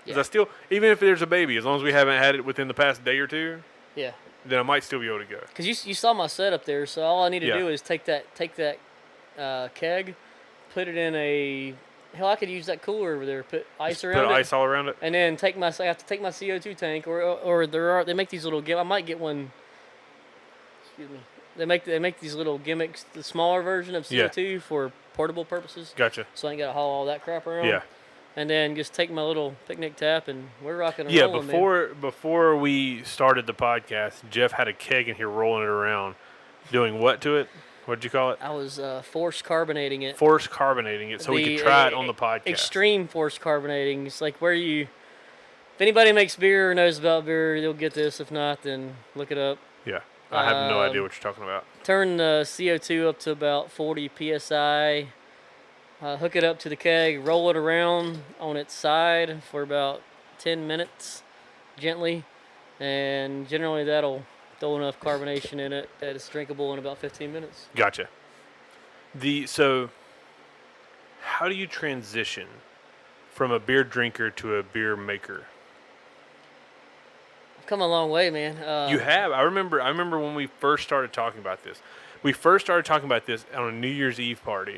Because Yeah. I still, even if there's a baby, as long as we haven't had it within the past day or two, Yeah. then I might still be able to go. Cause you saw my setup there, so all I need to Yeah. do is take that keg, put it in a. Hell, I could use that cooler over there, put ice Put around it, ice all around it. and then I have to take my CO2 tank, or they make these little I might get one. Excuse me. They make these little gimmicks, the smaller version of Yeah. CO2 for portable purposes, Gotcha. so I ain't gotta haul all that crap around. Yeah. And then just take my little picnic tap, and we're rocking and Yeah. rolling. man. Before we started the podcast, Jeff had a keg in here rolling it around, doing what to it? What did you call it? I was force carbonating it. Force carbonating it, so we The, could try it uh, on the podcast. Extreme force carbonating. It's like where you. If anybody makes beer or knows about beer, they'll get this. If not, then look it up. Yeah. I have no idea Um, what you're talking about. Turn the CO2 up to about 40 psi. Hook it up to the keg. Roll it around on its side for about 10 minutes, gently, and generally that'll throw enough carbonation in it that it's drinkable in about 15 minutes. Gotcha. So, how do you transition from a beer drinker to a beer maker? I've come a long way, man. You have. I remember when we first started talking about this. We first started talking about this on a New Year's Eve party.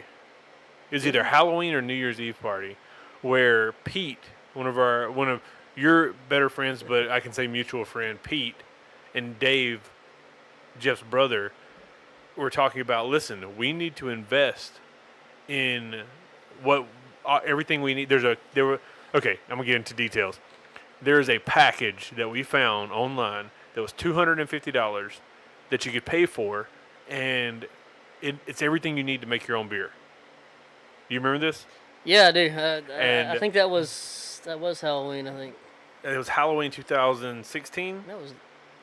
It was either Halloween or New Year's Eve party, where Pete, one of your better friends, but I can say mutual friend, Pete, and Dave, Jeff's brother, were talking about. Listen, we need to invest in what everything we need. Okay. I'm gonna get into details. There is a package that we found online that was $250 that you could pay for, and it's everything you need to make your own beer. You remember this? Yeah, I do. I And- think that was Halloween. I think It was Halloween 2016. that was.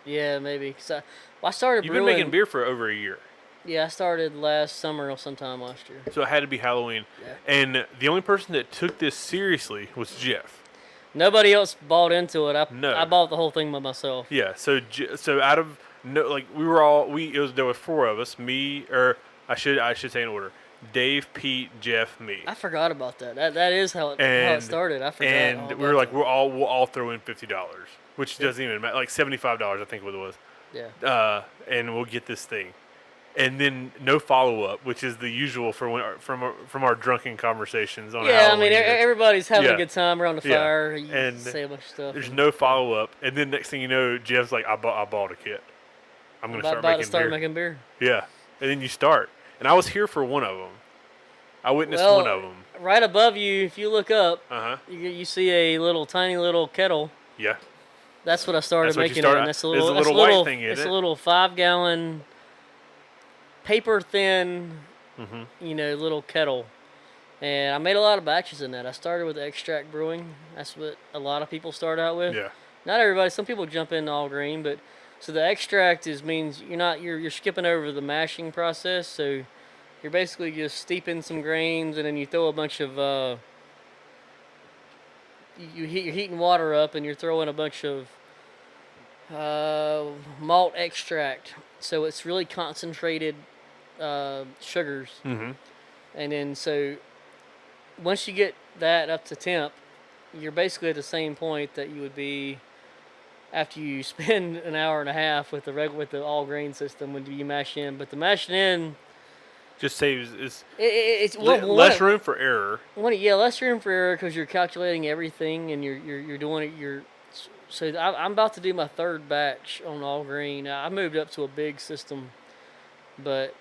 Yeah, maybe. I started You've been brewing. making beer for over a year, Yeah, I started last summer or sometime last year. so it had to be Halloween. Yeah. And the only person that took this seriously was Jeff. Nobody else bought into it. No. I bought the whole thing by myself. Yeah. So out of no, like there was four of us. Me, or I should say in order: Dave, Pete, Jeff, me. I forgot about that. That is how it And- started. I forgot. And all we about were like, that. we'll all throw in $50, which doesn't even matter. Like $75, I think what it was. Yeah. And we'll get this thing. And then no follow up, which is the usual from our drunken conversations on Yeah, I Halloween. mean, everybody's having Yeah. a good time around the Yeah. fire. You And say a bunch of stuff. There's no follow up, and then next thing you know, Jeff's like, I bought a kit. I'm gonna about to start making beer. Yeah, and then you start. And I was here for one of them. I witnessed Well, one of them. Right above you, if you look up, Uh huh. you see a tiny little kettle. Yeah. That's what I started That's what you making started- it. That's a there's little, a that's little white thing in it's it. a little 5-gallon, paper thin, Mm-hmm. little kettle. And I made a lot of batches in that. I started with extract brewing. That's what a lot of people start out with. Yeah. Not everybody. Some people jump into all green, but so the extract means you're skipping over the mashing process. So you're basically just steeping some grains, and then you throw a bunch of you're heating water up, and you're throwing a bunch of malt extract. So it's really concentrated sugars, Mm-hmm. and then so once you get that up to temp, you're basically at the same point that you would be after you spend an hour and a half with the all grain system when you mash in. But the mashing in, Just saves it's less room for error. less room for error because you're calculating everything and you're doing it. So I'm about to do my third batch on all green. I moved up to a big system, but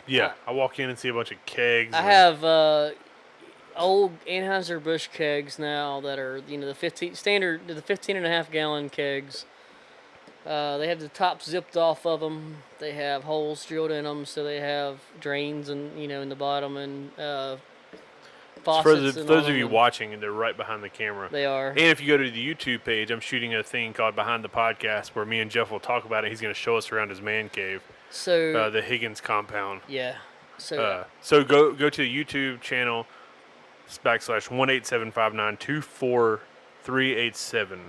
Yeah. I walk in and see a bunch of kegs. I and- have old Anheuser-Busch kegs now that are the 15 and a half gallon kegs. They have the top zipped off of them. They have holes drilled in them, so they have drains and in the bottom. And faucets. For and all those of you them. watching, and they're right behind the camera. They are. And if you go to the YouTube page, I'm shooting a thing called Behind the Podcast where me and Jeff will talk about it. He's going to show us around his man cave, So the Higgins compound. yeah. So So go to the YouTube channel /187592437.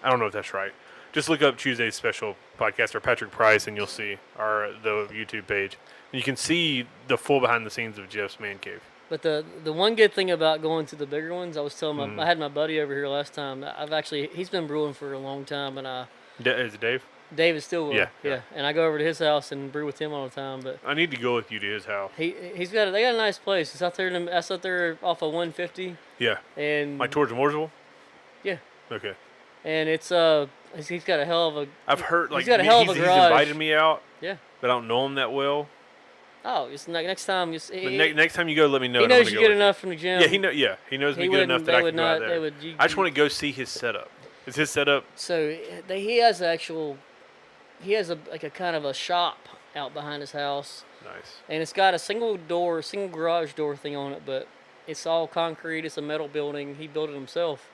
I don't know if that's right. Just look up Tuesday's Special Podcast or Patrick Price, and you'll see the YouTube page. And you can see the full behind the scenes of Jeff's man cave. But the one good thing about going to the bigger ones, I was telling Mm-hmm. I had my buddy over here last time. He's been brewing for a long time, and Is it Dave? David Stillwell. Yeah. And I go over to his house and brew with him all the time. But I need to go with you to his house. they got a nice place. It's out there that's out there off of 150, Yeah. and Like towards Mooresville? yeah, Okay. and it's he's got a hell of a I've heard, like, got a hell of a he's garage. invited me out, yeah. but I don't know him that well. Oh, it's next time. But next time you go, let me know. he and I'm knows gonna you go get with enough from the gym. Yeah, he knows me good enough that I can go out there. I just want to go see his setup. Is his setup? So he has a kind of a shop out behind his house, Nice. and it's got a single garage door thing on it, but it's all concrete. It's a metal building. He built it himself.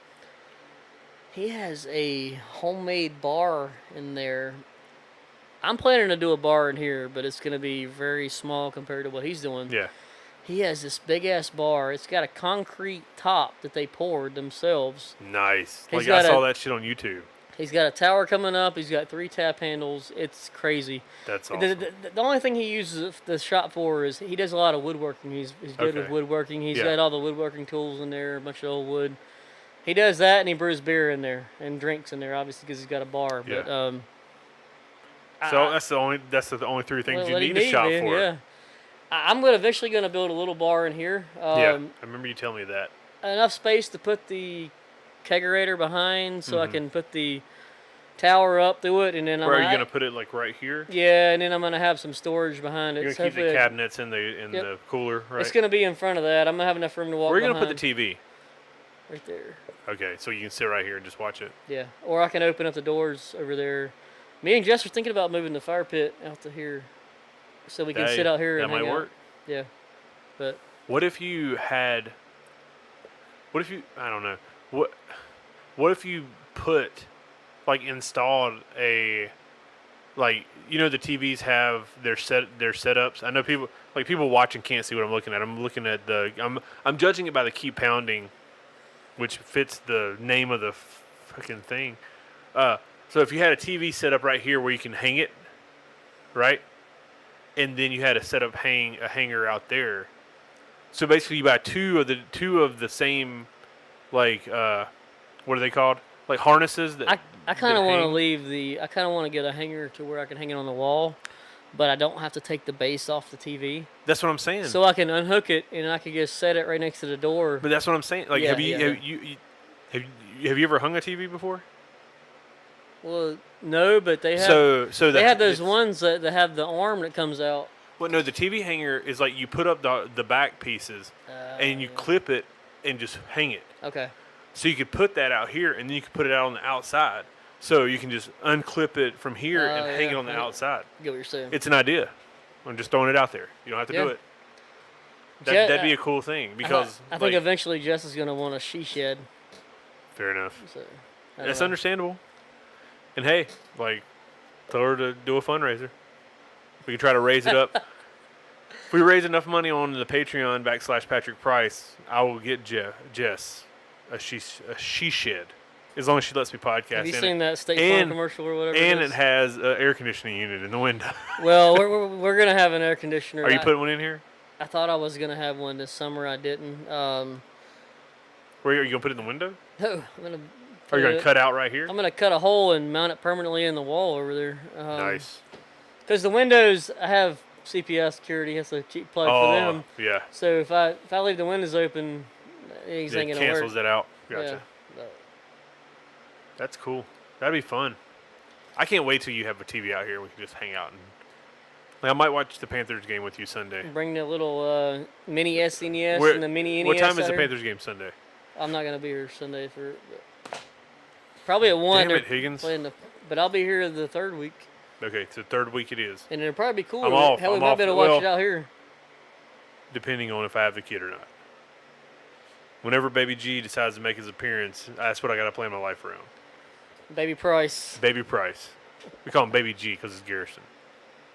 He has a homemade bar in there. I'm planning to do a bar in here, but it's going to be very small compared to what he's doing. Yeah. He has this big ass bar. It's got a concrete top that they poured themselves. Nice. He's Like, I got saw a- that shit on YouTube. He's got a tower coming up. He's got 3 tap handles. It's crazy. That's awesome. The only thing he uses the shop for is he does a lot of woodworking. He's good with Okay. woodworking. He's Yeah. got all the woodworking tools in there, a bunch of old wood. He does that, and he brews beer in there and drinks in there, obviously, because he's got a bar. Yeah. But So that's the only 3 things well, you what he need a shop man, for. Yeah. I'm eventually gonna build a little bar in here. Yeah. I remember you telling me that. Enough space to put the kegerator behind, so I can put the tower up through it, and then Where are you gonna put it? Like right here? Yeah, and then I'm gonna have some storage behind it. You're So gonna keep the hopefully cabinets in the cooler, right? It's gonna be in front of that. I'm gonna have enough room to walk. Where are you gonna behind. put the TV? Right there. Okay, so you can sit right here and just watch it. Yeah, or I can open up the doors over there. Me and Jess are thinking about moving the fire pit out to here, so we can Hey, sit out here that and might hang out. work. Yeah, but What if you had? What if you? I don't know. What if you put, like, installed a, like, you know, the TVs have their setups. I know people watching can't see what I'm looking at. I'm looking at I'm judging it by the keep pounding, which fits the name of the fucking thing. So if you had a TV set up right here where you can hang it, right, and then you had a set up a hanger out there. So basically, you buy two of the same, like, what are they called? Like harnesses that. I kind of that want to hang? leave I kind of want to get a hanger to where I can hang it on the wall, but I don't have to take the base off the TV, That's what I'm saying. so I can unhook it and I can just set it right next to the door. But that's what I'm saying. Like, Yeah, have you yeah. have you ever hung a TV before? Well, no, but they have So they that- have those it's- ones that have the arm that comes out. Well, no, the TV hanger is like you put up the back pieces and you yeah. clip it and just hang it. Okay. So you could put that out here, and then you could put it out on the outside. So you can just unclip it from here and hang it on the yeah. outside. I get what you're saying. It's an idea. I'm just throwing it out there. You don't have to do Yeah. it. Je- That'd be a cool thing because I think like, eventually Jess is gonna want a she shed. fair enough. So, I That's don't know. understandable. And hey, like, tell her to do a fundraiser. We can try to raise it up. If we raise enough money on the Patreon /Patrick Price, I will get Jess a she shed, as long as she lets me podcast Have you in seen it. that State Farm And- commercial or whatever? And it it is? has an air conditioning unit in the window. Well, we're gonna have an air conditioner. Are you putting one in here? I thought I was gonna have one this summer. I didn't. Where are you gonna put it in the window? No, I'm gonna. Are you gonna cut out right here? I'm gonna cut a hole and mount it permanently in the wall over there. Nice. Because the windows, I have CPS security. It's a cheap plug for Oh, them. yeah. So if I leave the windows open, things It ain't gonna cancels work. it out. Gotcha. Yeah. But- That's cool. That'd be fun. I can't wait till you have a TV out here. We can just hang out and. Like, I might watch the Panthers game with you Sunday. Bring the little mini SNES Where- and the mini NES. What time is out the here. Panthers game Sunday? I'm not gonna be here Sunday for. Probably at 1. Damn they're it, Higgins. but I'll be here the third week, Okay, it's the third week it is, and it'll probably be cool. I'm off, Hell, we I'm might off. be able to watch Well- it out here. depending on if I have the kid or not. whenever Baby G decides to make his appearance, that's what I got to plan my life around. Baby Price. Baby Price. We call him Baby G because it's Garrison.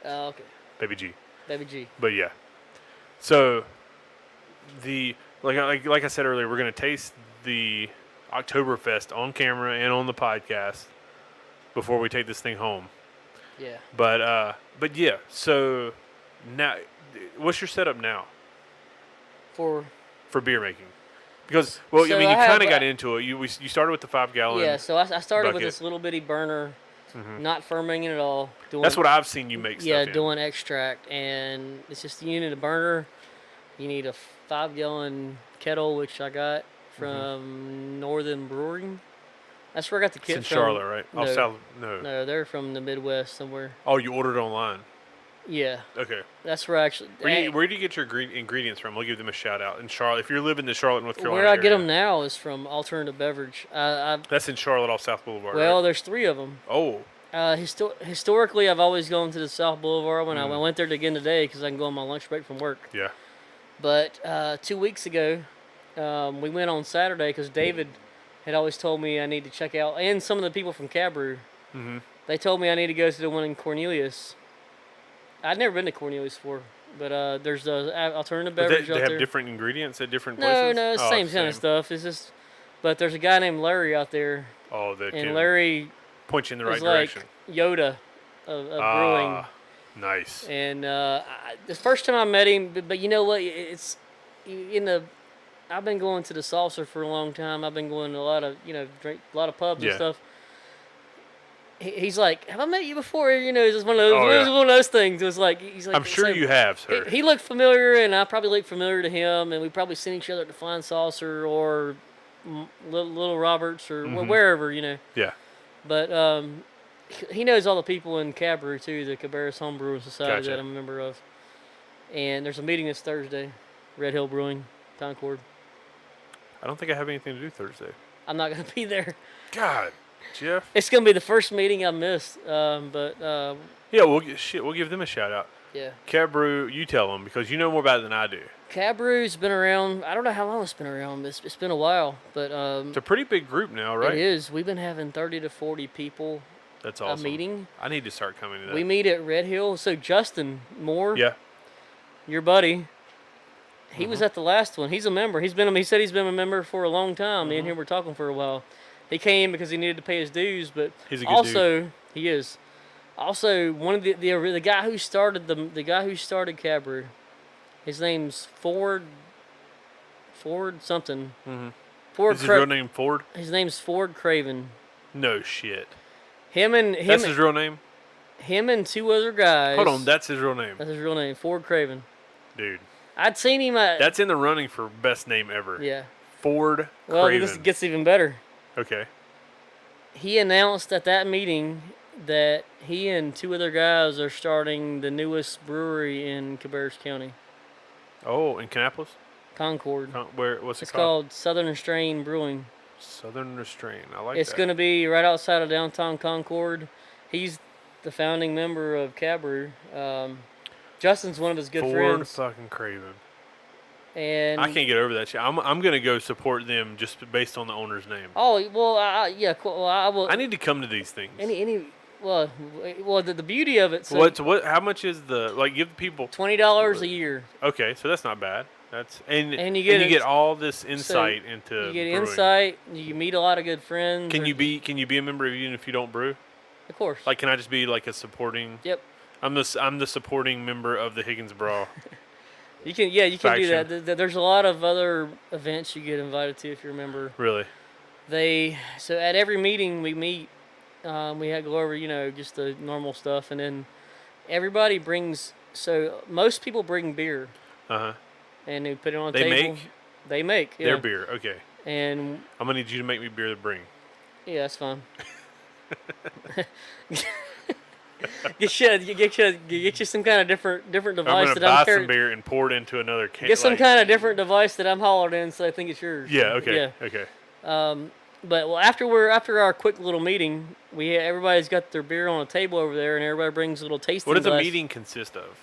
Oh, okay. Baby G. Baby G. But yeah. So like I said earlier, we're gonna taste the Oktoberfest on camera and on the podcast before we take this thing home. Yeah. But yeah. So now, what's your setup now For for beer making? Because I So mean, you I have, kind of got into it. You started with the 5-gallon. yeah, so I started with bucket. this little bitty burner, not fermenting it at all. Doing, That's what I've seen you make stuff yeah, in. doing extract, and it's just you need a burner, you need a 5-gallon kettle, which I got from Northern Brewing. That's where I got the It's kit in from. Charlotte, right? No, South. No. no, they're from the Midwest somewhere. Oh, you ordered it online. Yeah, Okay. that's where I actually. Where do you get your ingredients from? We'll give them a shout out in Charlotte. If you're living in Charlotte, North Carolina, where I get area. them now is from Alternative Beverage. That's in Charlotte off South Boulevard. Well, right? there's 3 of them. Oh, Historically, I've always gone to the South Boulevard. When I went there again today because I can go on my lunch break from work. yeah. But 2 weeks ago, we went on Saturday because David had always told me I need to check out, and some of the people from Cab Brew, they told me I need to go to the one in Cornelius. I'd never been to Cornelius before, but there's the alternative But beverage they out have there. different ingredients at different No, places? no, it's the Oh, same kind of stuff. It's just, but there's a guy named Larry out there, Oh, that and can Larry point you in the right is like direction. Yoda of brewing. Ah, nice. And the first time I met him, but you know what? It's in the. I've been going to the Saucer for a long time. I've been going to a lot of drink a lot of pubs Yeah. and stuff. He's like, "Have I met you before?" You know, it's just one of those. Oh, It was yeah. one of those things. It was like he's like. I'm sure so- you have, sir. He looked familiar, and I probably looked familiar to him, and we probably seen each other at the Flying Saucer or Little Roberts or wherever, yeah. But he knows all the people in Cab Brew too, the Cabarrus Homebrewing Society Gotcha. that I'm a member of. And there's a meeting this Thursday, Red Hill Brewing, Concord. I don't think I have anything to do Thursday. I'm not gonna be there. God, Jeff. It's gonna be the first meeting I missed. But Yeah, we'll give them a shout out. yeah, Cab Brew, you tell them because you know more about it than I do. Cab Brew's been around. I don't know how long it's been around. It's been a while, but It's a pretty big group now, right? it is. We've been having 30 to 40 people That's a awesome. meeting. I need to start coming to that. We meet at Red Hill. So Justin Moore, Yeah. your buddy, he was at the last one. He's a member. He said he's been a member for a long time. Me and him were talking for a while. He came because he needed to pay his dues, but He's a good also he is. Also, one of the guy who started the guy who started Cab Brew, his name's Ford something. Ford Is his real name Ford? His name's Ford Craven. No shit. Him That's his real name? him and 2 other guys. Hold on, that's his real name. That's his real name, Ford Craven. Dude. I'd seen him at. That's in the running for best name ever. Yeah. Ford Well, Craven. this gets even better. Okay. He announced at that meeting that he and 2 other guys are starting the newest brewery in Cabarrus County, Oh, in Kannapolis? Concord. What's it It's called? called Southern Strain Brewing. Southern Restraint. I like It's that. going to be right outside of downtown Concord. He's the founding member of Cab Brew. Justin's one of his good Ford friends. fucking Craven. And I can't get over that shit. I'm gonna go support them just based on the owner's name. Oh well, yeah. Cool. Well, I will. I need to come to these things. Well, the beauty of it. So What? How much is give the people? $20 a year. Okay, so that's not bad. That's And you get all this insight into. You get brewing. insight. You meet a lot of good friends. Can you be a member even if you don't brew? Of course. Like, can I just be like a supporting? Yep. I'm the supporting member of the Higgins Brawl. You can. Yeah, you can do Faction. that. There's a lot of other events you get invited to if you're a member. Really? So at every meeting we meet, we had go over just the normal stuff, and then everybody brings. So most people bring beer, and they put it on a They table. make? They make Their yeah. beer. Okay. And I'm gonna need you to make me beer to bring. yeah, that's fine. Get you some kind of different I'm device gonna that I'm buy carrying. some beer and pour it into another can. Get some kind of different device that I'm hollowed in, so I think it's yours. Yeah. Okay. Yeah. Okay. But after our quick little meeting, everybody's got their beer on a table over there, and everybody brings a little tasting. What does a glass. meeting consist of?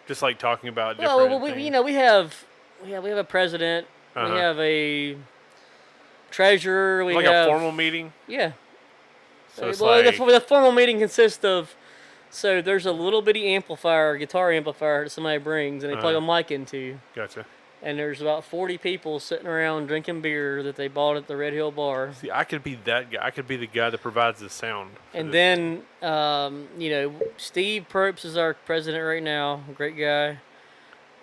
Just like talking about different Well, things. we have a president, Uh-huh. We have a treasurer. We Like have a formal meeting. Yeah. So it's Well, like the formal meeting consists of, so there's a little bitty amplifier, guitar amplifier that somebody brings, and they plug a Uh-huh. mic into. gotcha. And there's about 40 people sitting around drinking beer that they bought at the Red Hill Bar. See, I could be that guy. I could be the guy that provides the sound. for And this. then, Steve Probst is our president right now. Great guy.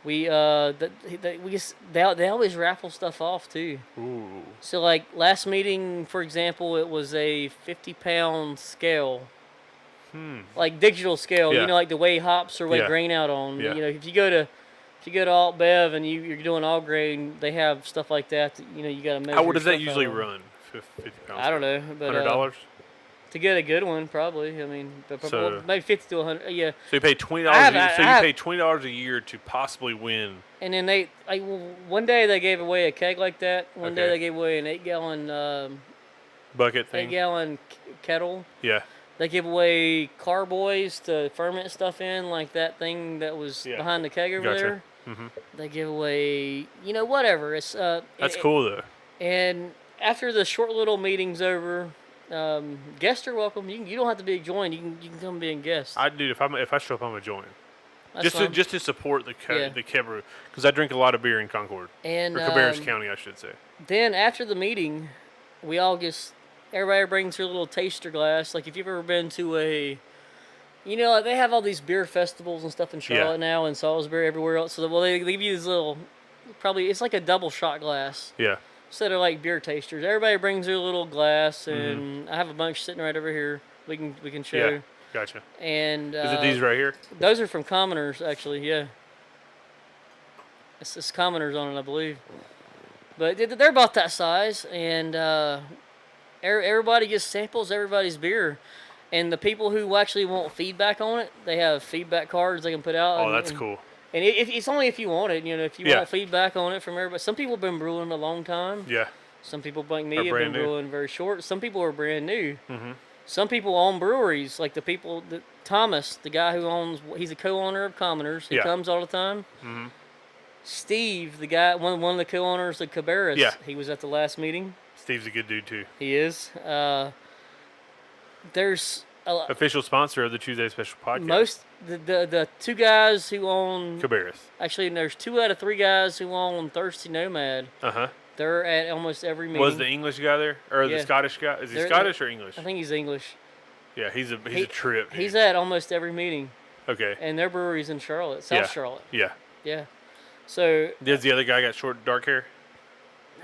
We they always raffle stuff off too. Ooh. So like last meeting, for example, it was a 50-pound scale, like digital scale. Yeah. Like the way hops or weigh Yeah. grain out on. Yeah. If you go to Alt Bev and you're doing all grain, they have stuff like that. You got to measure. What does that stuff usually out on. run? 50 pounds. I don't know, but $100. to get a good one, probably. I mean, So- maybe 50 to 100. Yeah. So you pay $20. I have- So I you have- pay $20 a year to possibly win. And then one day they gave away a keg like that. One day Okay. they gave away an 8-gallon Bucket thing. 8-gallon kettle. Yeah. They give away carboys to ferment stuff in, like that thing that was Yeah. behind the keg over Gotcha. there. Mhm. They give away, whatever. It's That's cool though. And after the short little meeting's over, guests are welcome. You don't have to be joined. You can come be a guest. If I show up, I'm gonna join. That's fine. Just to support the Yeah. the Kebru, because I drink a lot of beer in Concord And or Cabarrus County, I should say. then after the meeting, we all everybody brings their little taster glass. Like if you've ever been to they have all these beer festivals and stuff in Charlotte now, and Salisbury, everywhere else. So they give you these little, it's like a double shot glass. Yeah. Instead of like beer tasters, everybody brings their little glass, Mm-hmm. and I have a bunch sitting right over here. We can show. Yeah. Gotcha. And Is it these right here? those are from Commoners, actually. Yeah. It's Commoners on it, I believe. But they're about that size, and everybody gets samples everybody's beer. And the people who actually want feedback on it, they have feedback cards they can put out. Oh, that's cool. And it's only if you want it. If you Yeah. want feedback on it from everybody. Some people have been brewing a long time. Yeah. Some people like me Are have been brand new. brewing very short. Some people are brand new. Mhm. Some people own breweries, like Thomas, the guy who he's a co-owner of Commoners. He Yeah. comes all the time. Mhm. Steve, the guy, one of the co-owners of Cabarrus. Yeah. He was at the last meeting. Steve's a good dude too. He is. There's Official sponsor of the Tuesday Special podcast. most the two guys who own. Cabarrus. Actually, there's 2 out of 3 guys who own Thirsty Nomad. Uh huh. They're at almost every meeting. Was the English guy there or Yeah. the Scottish guy? Is he They're- Scottish or English? I think he's English. Yeah, he's a trip. He's dude. at almost every meeting, Okay. and their brewery's in Charlotte, South Yeah. Charlotte. Yeah. Yeah. So Does the other guy got short dark hair?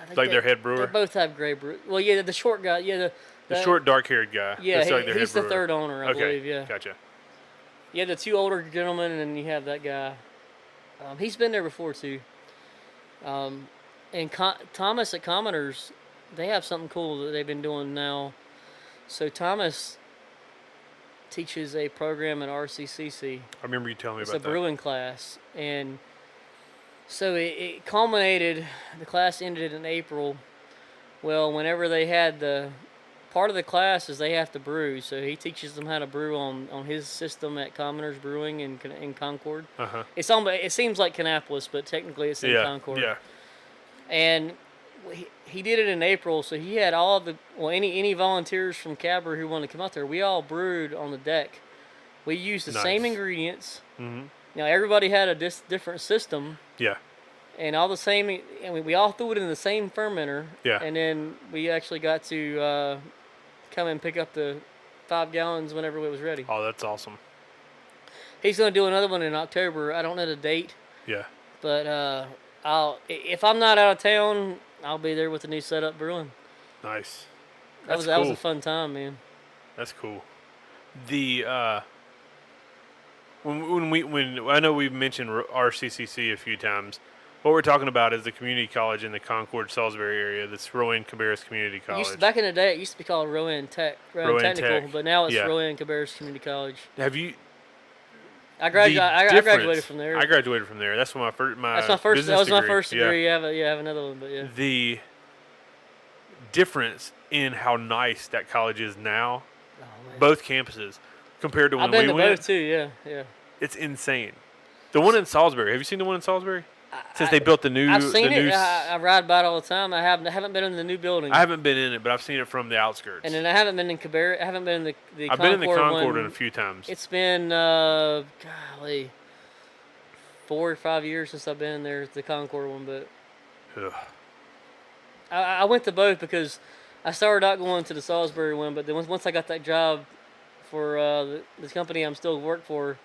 I think Like their head brewer? They both have gray brew. Well, yeah, the short guy. Yeah, The short dark haired guy. Yeah, That's like their he's head the brewer. third owner, I Okay. believe. Yeah. Gotcha. Yeah, the 2 older gentlemen, and then you have that guy. He's been there before too. And Thomas at Commoners, they have something cool that they've been doing now. So Thomas teaches a program at RCCC. I remember you telling me It's about a that. brewing class, and so it culminated. The class ended in April. Well, whenever they had part of the class is they have to brew, so he teaches them how to brew on his system at Commoners Brewing in Concord. Uh huh. It seems like Kannapolis, but technically it's in Yeah. Concord. Yeah. And he did it in April, so he had any volunteers from Cabra who wanted to come out there. We all brewed on the deck. We used the same Nice. ingredients. Mhm. Now everybody had a different system, Yeah. and all the same. And we all threw it in the same fermenter. Yeah. And then we actually got to come and pick up the 5 gallons whenever it was ready. Oh, that's awesome. He's going to do another one in October. I don't know the date, Yeah. but if I'm not out of town, I'll be there with the new setup brewing. Nice. That That's was cool. a fun time, man. That's cool. The when I know we've mentioned RCCC a few times. What we're talking about is the community college in the Concord Salisbury area. That's Rowan Cabarrus Community College. Back in the day, it used to be called Rowan Rowan Technical, Tech. but now it's Yeah. Rowan Cabarrus Community College. Have you? I the graduated difference- from there. I graduated from there. That's my first. That's my first. business That was my degree. first Yeah. degree. I have another one, but yeah. The difference in how nice that college is now, Oh, man. both campuses, compared to when I've been we to went, both too. Yeah, yeah. it's insane. The one in Salisbury. Have you seen the one in Salisbury? since they built the new. I've seen the new it. I ride by it all the time. I haven't been in the new building. I haven't been in it, but I've seen it from the outskirts. And then I haven't been in Cabarrus. I haven't been in the I've been in the Concord one. a few times. It's been golly, 4 or 5 years since I've been in there. The Concord one, but Ugh. I went to both because I started out going to the Salisbury one, but then once I got that job for the company I'm still work for,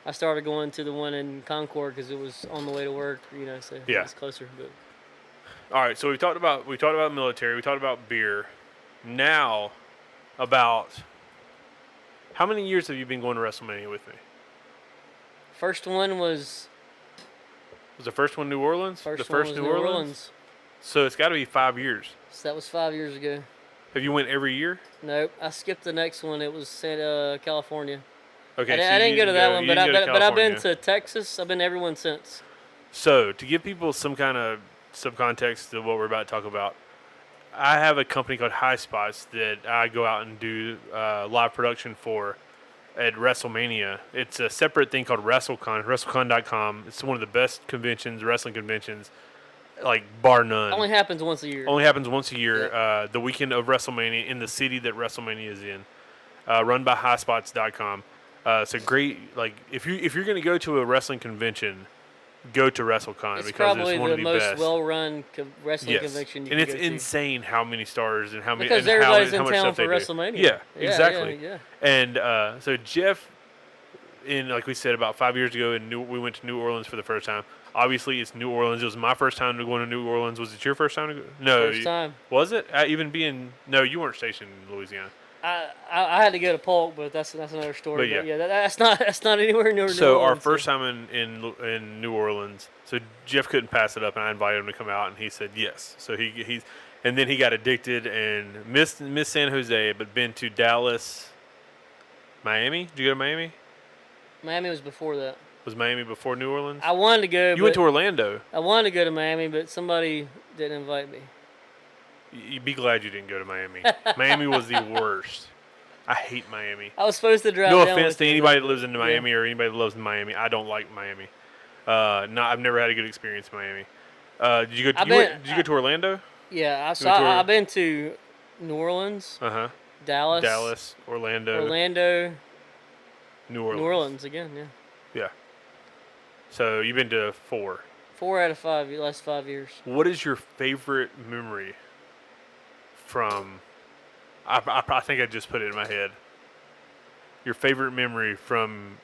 I started going to the one in Concord because it was on the way to work. So Yeah. it's closer. But All right, so we talked about military, we talked about beer. Now, about how many years have you been going to WrestleMania with me? first one was The first one New Orleans? first the one first was New Orleans? So it's got to be 5 years. So that was 5 years ago. Have you went every year? Nope, I skipped the next one. It was California. Okay, I so didn't you go to that one, you but didn't go to I've been California. to Texas. I've been to every one since. So, to give people some kind of subcontext to what we're about to talk about, I have a company called High Spots that I go out and do live production for at WrestleMania. It's a separate thing called WrestleCon, WrestleCon.com. It's one of the best conventions, wrestling conventions, like bar none. Only happens once a year. Only happens once a year, the weekend of WrestleMania in the city that WrestleMania is in. Run by highspots.com. It's a great, like, if you're going to go to a wrestling convention, go to WrestleCon It's because probably it's one the of the most best. well-run wrestling Yes, convention you and can it's go to. insane how many stars and how many Because and how, everybody's how in much town stuff for they do. WrestleMania. Yeah, Yeah, exactly. yeah. And so Jeff, like we said, about 5 years ago, we went to New Orleans for the first time. Obviously, it's New Orleans. It was my first time to go to New Orleans. Was it your first time to go? No, First time. Was it? No, you weren't stationed in Louisiana. I had to go to Polk, but that's another story. But yeah. That's not anywhere near New So Orleans. our first time in New Orleans, so Jeff couldn't pass it up, and I invited him to come out, and he said yes. So he's and then he got addicted and missed San Jose, but been to Dallas, Miami. Did you go to Miami? Miami was before that. Was Miami before New Orleans? I wanted to go. You went to Orlando. I wanted to go to Miami, but somebody didn't invite me. You'd be glad you didn't go to Miami. Miami was the worst. I hate Miami. I was supposed to drive. No down offense with to you, anybody but- that lives in Miami or anybody that loves Miami. I don't like Miami. I've never had a good experience in Miami. Did you go? Did you go to Orlando? Yeah, went to I've been to New Orleans, Dallas, Orlando, New Orleans. New Orleans again. Yeah, Yeah. So you've been to 4. 4 out of 5 last 5 years. What is your favorite memory from? I think I just put it in my head. Your favorite memory from?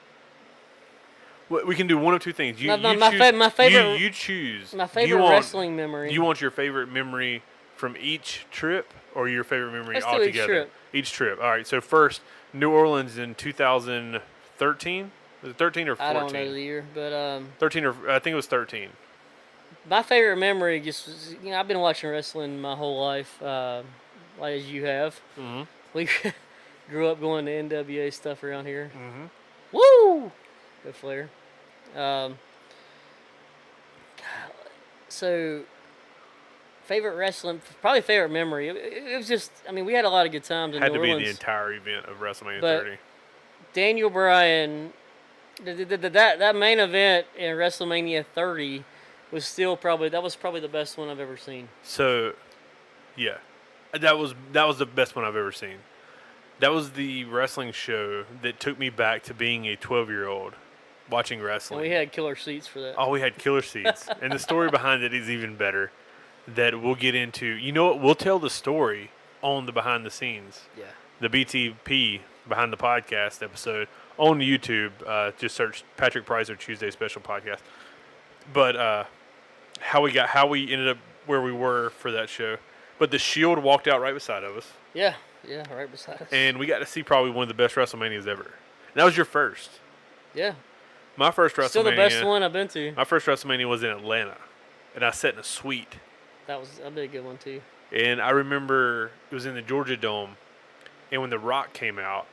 We can do one of two things. You choose. You choose. My Do favorite you want- wrestling memory. Do you want your favorite memory from each trip or your favorite memory Let's do altogether? each trip. Each trip. All right. So first, New Orleans in 2013. Was it 13 or 14? I don't know the year, but 13 or I think it was 13. my favorite memory just was, I've been watching wrestling my whole life, like as you have. Mm-hmm. We grew up going to NWA stuff around here. Mm-hmm. Woo! Go Flair. So, favorite wrestling, probably favorite memory. It was just, we had a lot of good times in Had New to be Orleans. the entire event of WrestleMania But 30. Daniel Bryan, that main event in WrestleMania 30 was probably the best one I've ever seen. So, yeah, that was the best one I've ever seen. That was the wrestling show that took me back to being a 12-year-old watching wrestling. And we had killer seats for that. Oh, we had killer seats. And the story behind it is even better that we'll get into. You know what? We'll tell the story on the behind the scenes. Yeah. The BTP Behind the Podcast episode on YouTube. Just search Patrick Pricer Tuesday Special Podcast. But how we ended up where we were for that show. But the Shield walked out right beside of us. Yeah, right beside us. And we got to see probably one of the best WrestleManias ever. And that was your first. Yeah. My first WrestleMania. Still the best one I've been to. My first WrestleMania was in Atlanta. And I sat in a suite. That'd be a good one too. And I remember it was in the Georgia Dome. And when The Rock came out,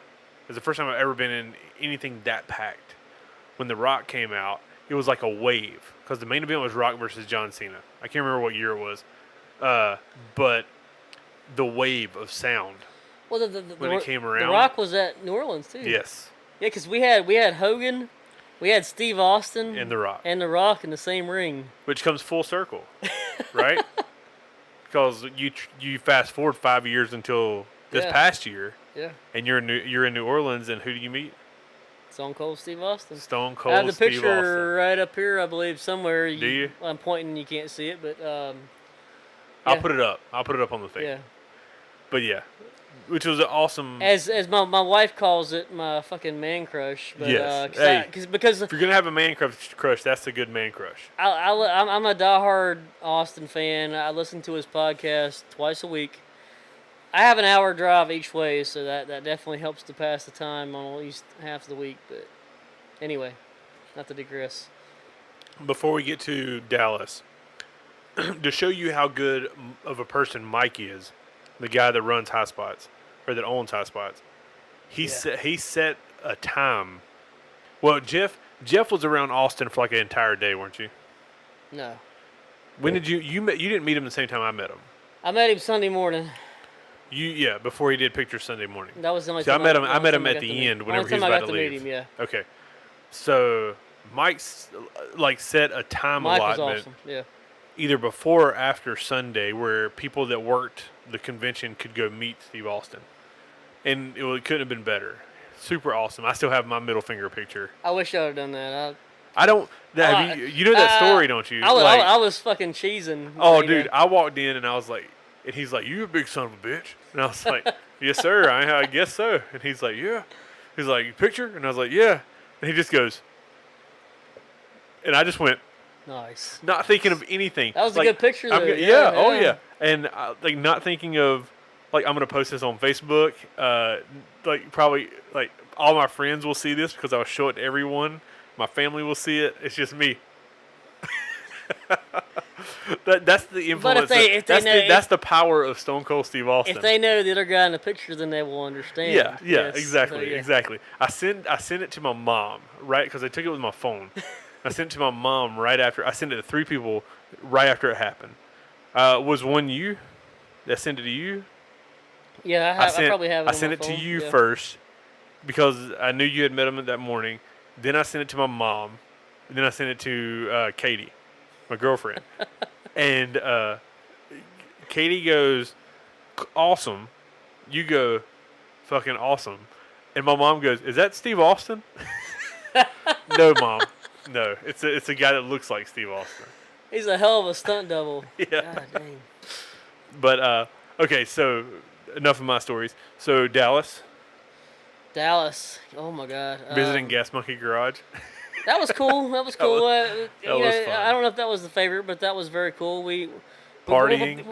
it was the first time I've ever been in anything that packed. When The Rock came out, it was like a wave. Because the main event was Rock versus John Cena. I can't remember what year it was. But the wave of sound Well, when it came around. The Rock was at New Orleans too. Yes. Yeah, because we had Hogan, We had Steve Austin and The Rock, and The Rock in the same ring. which comes full circle, right? Because you fast forward 5 years until this Yeah. past year, Yeah. and you're in New Orleans, and who do you meet? Stone Cold Steve Austin. Stone I have Cold the Steve picture Austin. right up here, I believe, somewhere. Do you? I'm pointing, you can't see it, but I'll yeah. put it up. I'll put it up on the thing. yeah. But yeah, which was an awesome. As my wife calls it, my fucking man crush. But, Yes. because If you're gonna have a man crush, that's a good man crush. I'm a diehard Austin fan. I listen to his podcast twice a week. I have an hour drive each way, so that definitely helps to pass the time on at least half the week. But anyway, not to digress. Before we get to Dallas, to show you how good of a person Mike is, the guy that runs High Spots or that owns High Spots, he set a time. Well, Jeff was around Austin for like an entire day, weren't you? No, When did you didn't meet him the same time I met him? I met him Sunday morning. Before he did pictures Sunday morning. That was the only See, I time met him. the I only met time him I at got to the meet end him. whenever he was Only time I about got to to meet leave. him, yeah. Okay, so Mike's like set a time Mike was allotment awesome. Yeah. either before or after Sunday where people that worked the convention could go meet Steve Austin, and it couldn't have been better. Super awesome. I still have my middle finger picture. I wish I would have done that. I don't. You know that story, don't you? I was fucking cheesing. Oh, you know. dude, I walked in and I was like, and he's like, "You a big son of a bitch," and I was like, "Yes, sir. I guess so." And he's like, "Yeah." He's like, "Picture?" And I was like, "Yeah." And he just goes, and I just went, Nice. not thinking of anything. That was a Like, good picture, I'm though. go- Yeah, oh yeah. yeah, and like not thinking of like I'm gonna post this on Facebook. Like probably like all my friends will see this because I will show it to everyone. My family will see it. It's just me. That's the influence. That's the power of Stone Cold Steve Austin. If they know the other guy in the picture, then they will understand. Yeah, Yes. exactly, So, yeah. exactly. I sent it to my mom, right? Because I took it with my phone. I sent it to my mom right after. I sent it to 3 people right after it happened. Was one you? That sent it to you? Yeah, I probably have it. I on sent my it to phone. you Yeah. first because I knew you had met him that morning. Then I sent it to my mom. And then I sent it to Katie, my girlfriend. And Katie goes, "Awesome." You go, "Fucking awesome." And my mom goes, "Is that Steve Austin?" No, Mom. No, it's a guy that looks like Steve Austin. He's a hell of a stunt double. Yeah. God dang. But okay, so enough of my stories. So Dallas, Dallas. Oh my God. visiting Gas Monkey Garage. That was cool. That was cool. was fun. I don't know if that was the favorite, but that was very cool. Partying,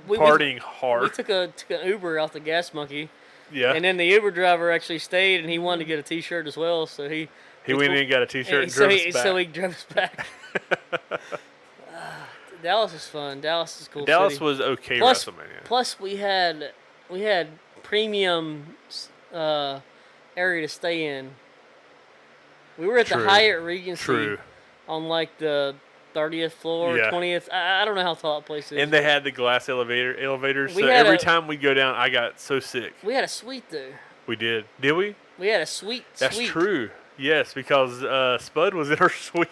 partying hard. We took an Uber out the Gas Monkey, Yeah, and then the Uber driver actually stayed, and he wanted to get a T-shirt as well. So he he went in and got a T-shirt and so drove he, us back. so he drove us back. Dallas is fun. Dallas is a cool. Dallas city. was okay Plus, WrestleMania. plus we had premium area to stay in. We were at True. the Hyatt Regency True. on like the 30th floor, Yeah. 20th. I don't know how tall that place is. And they had the glass elevators. We So had every a- time we go down, I got so sick. we had a suite though. We did. Did we? We had a suite. That's suite. true. Yes, because Spud was in our suite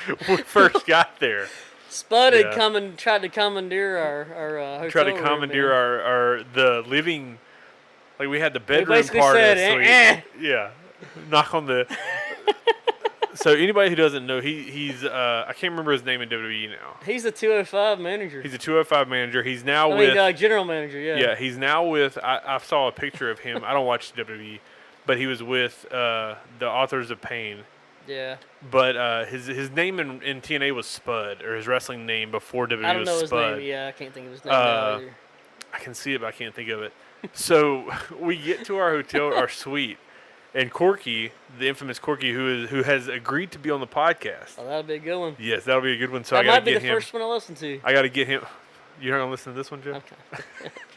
when we first got there. Spud Yeah. had tried to commandeer our hotel Tried to room, commandeer man. the living, like we had the bedroom basically part said, of the suite. "Eh." Yeah, knock on the. So anybody who doesn't know, he's I can't remember his name in WWE now. He's the 205 manager. He's a 205 manager. He's now I with mean, general manager. Yeah. yeah. He's now with. I saw a picture of him. I don't watch WWE, but he was with the Authors of Pain. Yeah. But his name in TNA was Spud, or his wrestling name before WWE I don't was know his Spud. name. Yeah, I can't think of his name now either. I can see it, but I can't think of it. So we get to our hotel, our suite, and Corky, the infamous Corky, who has agreed to be on the podcast. Oh, that'll be a good one. Yes, that'll be a good one. So That I got might to be get the him. first one I listen to. I got to get him. You're not gonna listen to this one, Joe? Okay.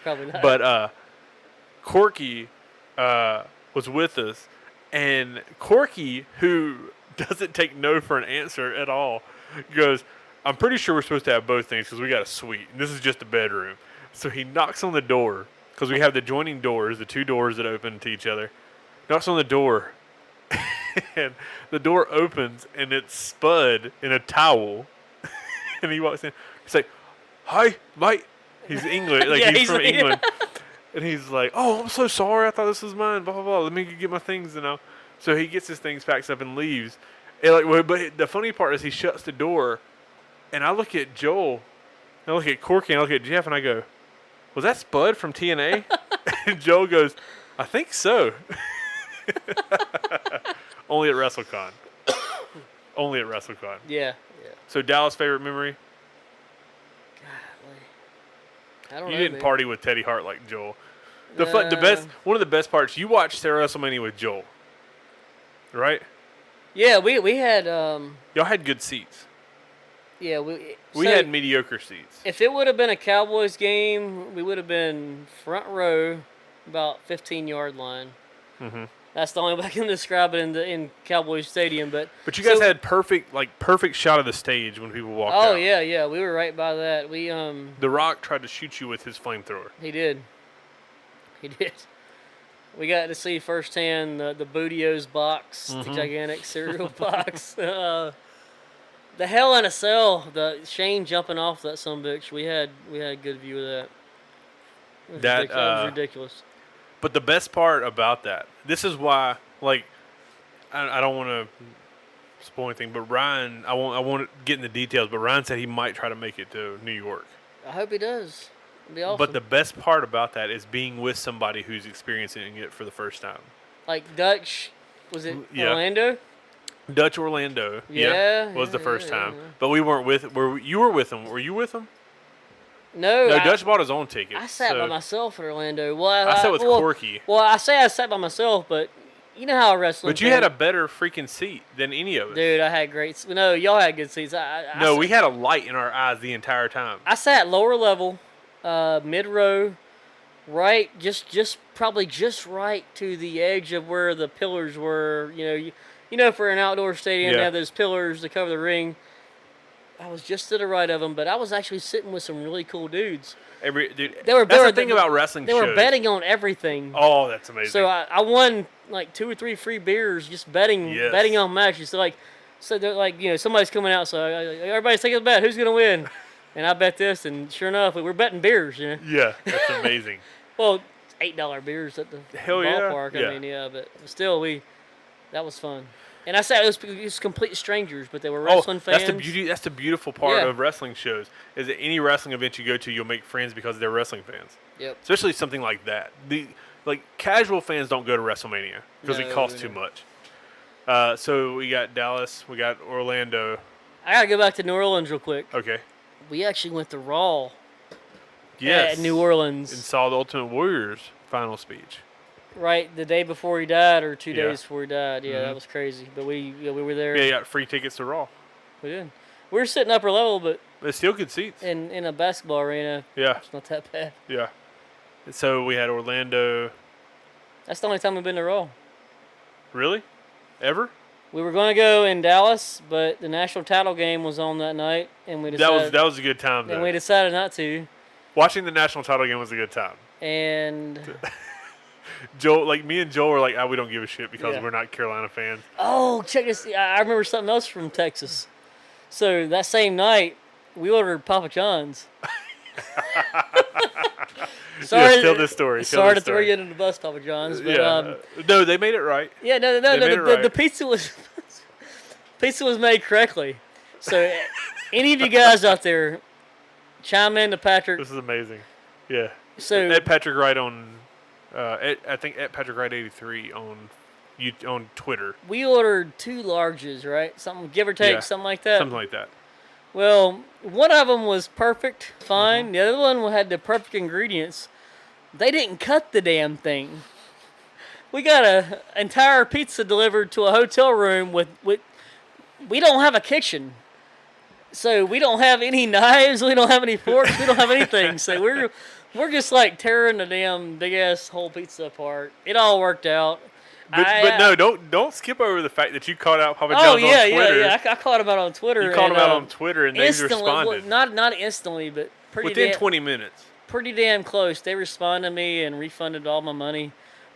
Probably not. But Corky was with us, and Corky, who doesn't take no for an answer at all, goes, "I'm pretty sure we're supposed to have both things because we got a suite. And this is just a bedroom." So he knocks on the door because we have the joining doors, the 2 doors that open to each other. Knocks on the door, and the door opens, and it's Spud in a towel, and he walks in. He's like, "Hi, mate." He's English, like Yeah, he's he's from like- England, and he's like, "Oh, I'm so sorry. I thought this was mine. Blah blah blah. Let me get my things now." So he gets his things, packs up, and leaves. And but the funny part is he shuts the door, and I look at Joel, and I look at Corky, and I look at Jeff, and I go, "Was that Spud from TNA?" And Joel goes, "I think so." Only at WrestleCon. Only at WrestleCon. Yeah. So Dallas' favorite memory? I don't You know. didn't man. party with Teddy Hart like Joel. The best, one of the best parts. You watched WrestleMania with Joel, right? Yeah, we had Y'all had good seats. yeah we We so had mediocre seats. if it would have been a Cowboys game, we would have been front row, about 15-yard line. Mhm. That's the only way I can describe it in Cowboys Stadium. But But you guys so- had perfect shot of the stage when people walked out. Oh yeah, we were right by that. We The Rock tried to shoot you with his flamethrower. He did. We got to see firsthand the Bootios box, the Mm-hmm. gigantic cereal box. The Hell in a Cell, the Shane jumping off that sumbitch. We had a good view of that. It was That, that was ridiculous. But the best part about that, this is why, like, I don't want to spoil anything, but Ryan, I won't get in the details, but Ryan said he might try to make it to New York. I hope he does. It'd be awesome. But the best part about that is being with somebody who's experiencing it for the first time. like Dutch, was it Yeah. Orlando? Dutch Orlando, Yeah, was the yeah, first yeah, time, yeah. but we weren't with. You were with him? Were you with him? No, No, Dutch bought his own ticket. I sat so by myself in Orlando. Well, I sat with well, Corky. Well, I say I sat by myself, but you know how wrestling. But you had a better freaking seat than any of us. Dude, I had great. No, y'all had good seats. No, we had a light in our eyes the entire time. I sat lower level, mid row, right, just probably just right to the edge of where the pillars were. You know, for an outdoor stadium, Yeah. they have those pillars to cover the ring. I was just to the right of them, but I was actually sitting with some really cool dudes. Dude, They were that's they the were- thing about wrestling They shows. were betting on everything. Oh, that's amazing. So I won like 2 or 3 free beers just betting Yes. on matches. So they're like, somebody's coming out, so everybody's taking a bet. Who's gonna win? And I bet this, and sure enough, we were betting beers. Yeah, that's amazing. Well, $8 beers at the Hell yeah, ballpark. yeah. I mean, but still, that was fun. And I said it was complete strangers, but they were wrestling fans. That's the beauty. That's the beautiful part Yeah. of wrestling shows. Is that any wrestling event you go to, you'll make friends because they're wrestling fans. Yep. Especially something like that. Casual fans don't go to WrestleMania because it No, costs no. too much. So we got Dallas, we got Orlando. I gotta go back to New Orleans real quick. Okay. We actually went to Raw Yes. at New Orleans. And saw the Ultimate Warrior's final speech. Right, the day before he died, or 2 Yeah. days before he died. Yeah, that was crazy. But we were there. Yeah, you got free tickets to Raw. We did. We were sitting upper level, but It's still good seats. in a basketball arena, Yeah, it's not that bad. yeah. So we had Orlando. That's the only time we've been to Raw. Really? Ever? We were going to go in Dallas, but the national title game was on that night, and we decided That was a good time and we though. decided not to. Watching the national title game was a good time. And Joel, like me and Joel were like, we don't give a shit because Yeah. we're not Carolina fans. oh, check this! I remember something else from Texas. So that same night, we ordered Papa John's. Yeah, tell this story. Tell Sorry this to throw story. you under the bus, Papa John's, but Yeah. No, they made it right. yeah, no, They made it the right. pizza was pizza was made correctly. So any of you guys out there, chime in to Patrick. This is amazing. Yeah. So At Patrick Wright on, I think at Patrick Wright 83 on Twitter, we ordered 2 larges, right? Something give or take, Yeah. something like that. something like that. Well, one of them was perfect, fine. Mm-hmm. The other one had the perfect ingredients. They didn't cut the damn thing. We got a entire pizza delivered to a hotel room with we don't have a kitchen. So we don't have any knives, we don't have any forks, we don't have anything. So we're just like tearing the damn big ass whole pizza apart. It all worked out. But no, don't skip over the fact that you called out Papa John's Oh on yeah, Twitter. yeah. I caught him out on Twitter. You called and, him out on Twitter, and they instantly, responded well, not instantly, but within 20 minutes. pretty damn close. They responded to me and refunded all my money.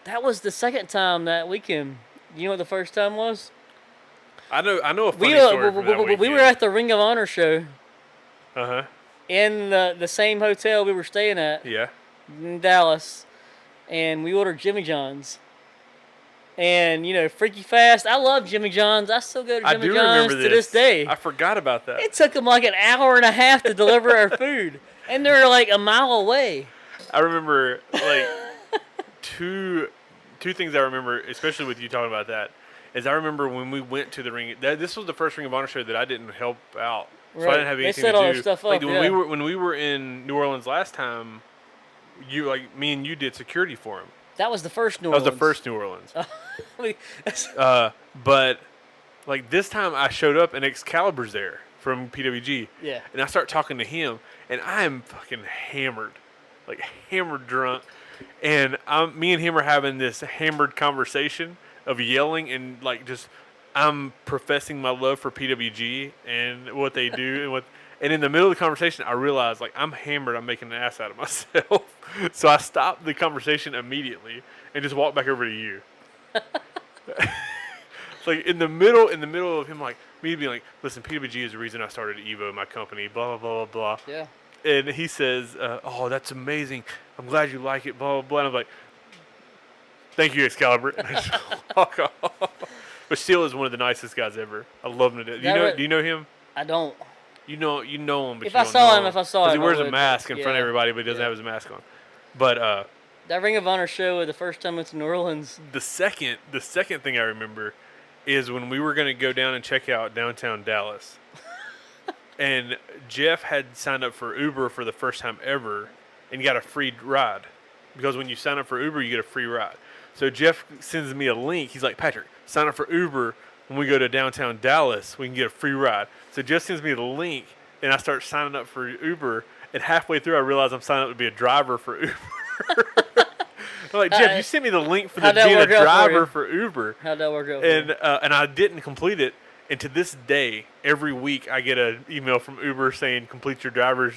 That was the second time that weekend You know what the first time was? I know a funny We story from that we weekend. were at the Ring of Honor show Uh-huh. in the same hotel we were staying at Yeah. in Dallas, and we ordered Jimmy John's. And Freaky Fast. I love Jimmy John's. I still go to I Jimmy do John's remember to this day. I forgot about that. It took them like an hour and a half to deliver our food, and they're like a mile away. I remember like two things I remember, especially with you talking about that, is I remember when we went to the ring. This was the first Ring of Honor show that I didn't help out, so I Right. didn't have They anything set to all do. their stuff like up, when yeah. we were in New Orleans last time, me and you did security for him. That was the first New That was Orleans. the first New Orleans. that's- But like this time I showed up and Excalibur's there from PWG. Yeah. And I start talking to him and I am fucking hammered. Like hammered drunk. And me and him are having this hammered conversation of yelling and like just I'm professing my love for PWG and what they do and in the middle of the conversation I realized like I'm hammered, I'm making an ass out of myself. So I stopped the conversation immediately and just walked back over to you. Like in the middle of him like me being like, listen, PWG is the reason I started Evo, my company, blah blah blah blah blah. yeah. And he says, "Oh, that's amazing. I'm glad you like it." Blah blah blah. And I'm like, "Thank you, Excalibur." And I just walk off. But Steele is one of the nicest guys ever. I love him to death. Do you know him? I don't. You know him, but If you I don't saw know him, if I saw 'Cause him, he I wears a would, mask in but front of yeah. everybody, but he doesn't Yeah. have his mask on. But That Ring of Honor show, the first time I went to New Orleans. the second thing I remember is when we were going to go down and check out downtown Dallas. And Jeff had signed up for Uber for the first time ever and got a free ride. Because when you sign up for Uber, you get a free ride. So Jeff sends me a link. He's like, Patrick, sign up for Uber. When we go to downtown Dallas, we can get a free ride. So Jeff sends me the link, and I start signing up for Uber. And halfway through, I realize I'm signing up to be a driver for Uber. I'm like, Jeff, you sent me the link for how'd that being a work out for driver you? for Uber. How'd that work out? And I didn't complete it. And to this day, every week I get an email from Uber saying complete your driver's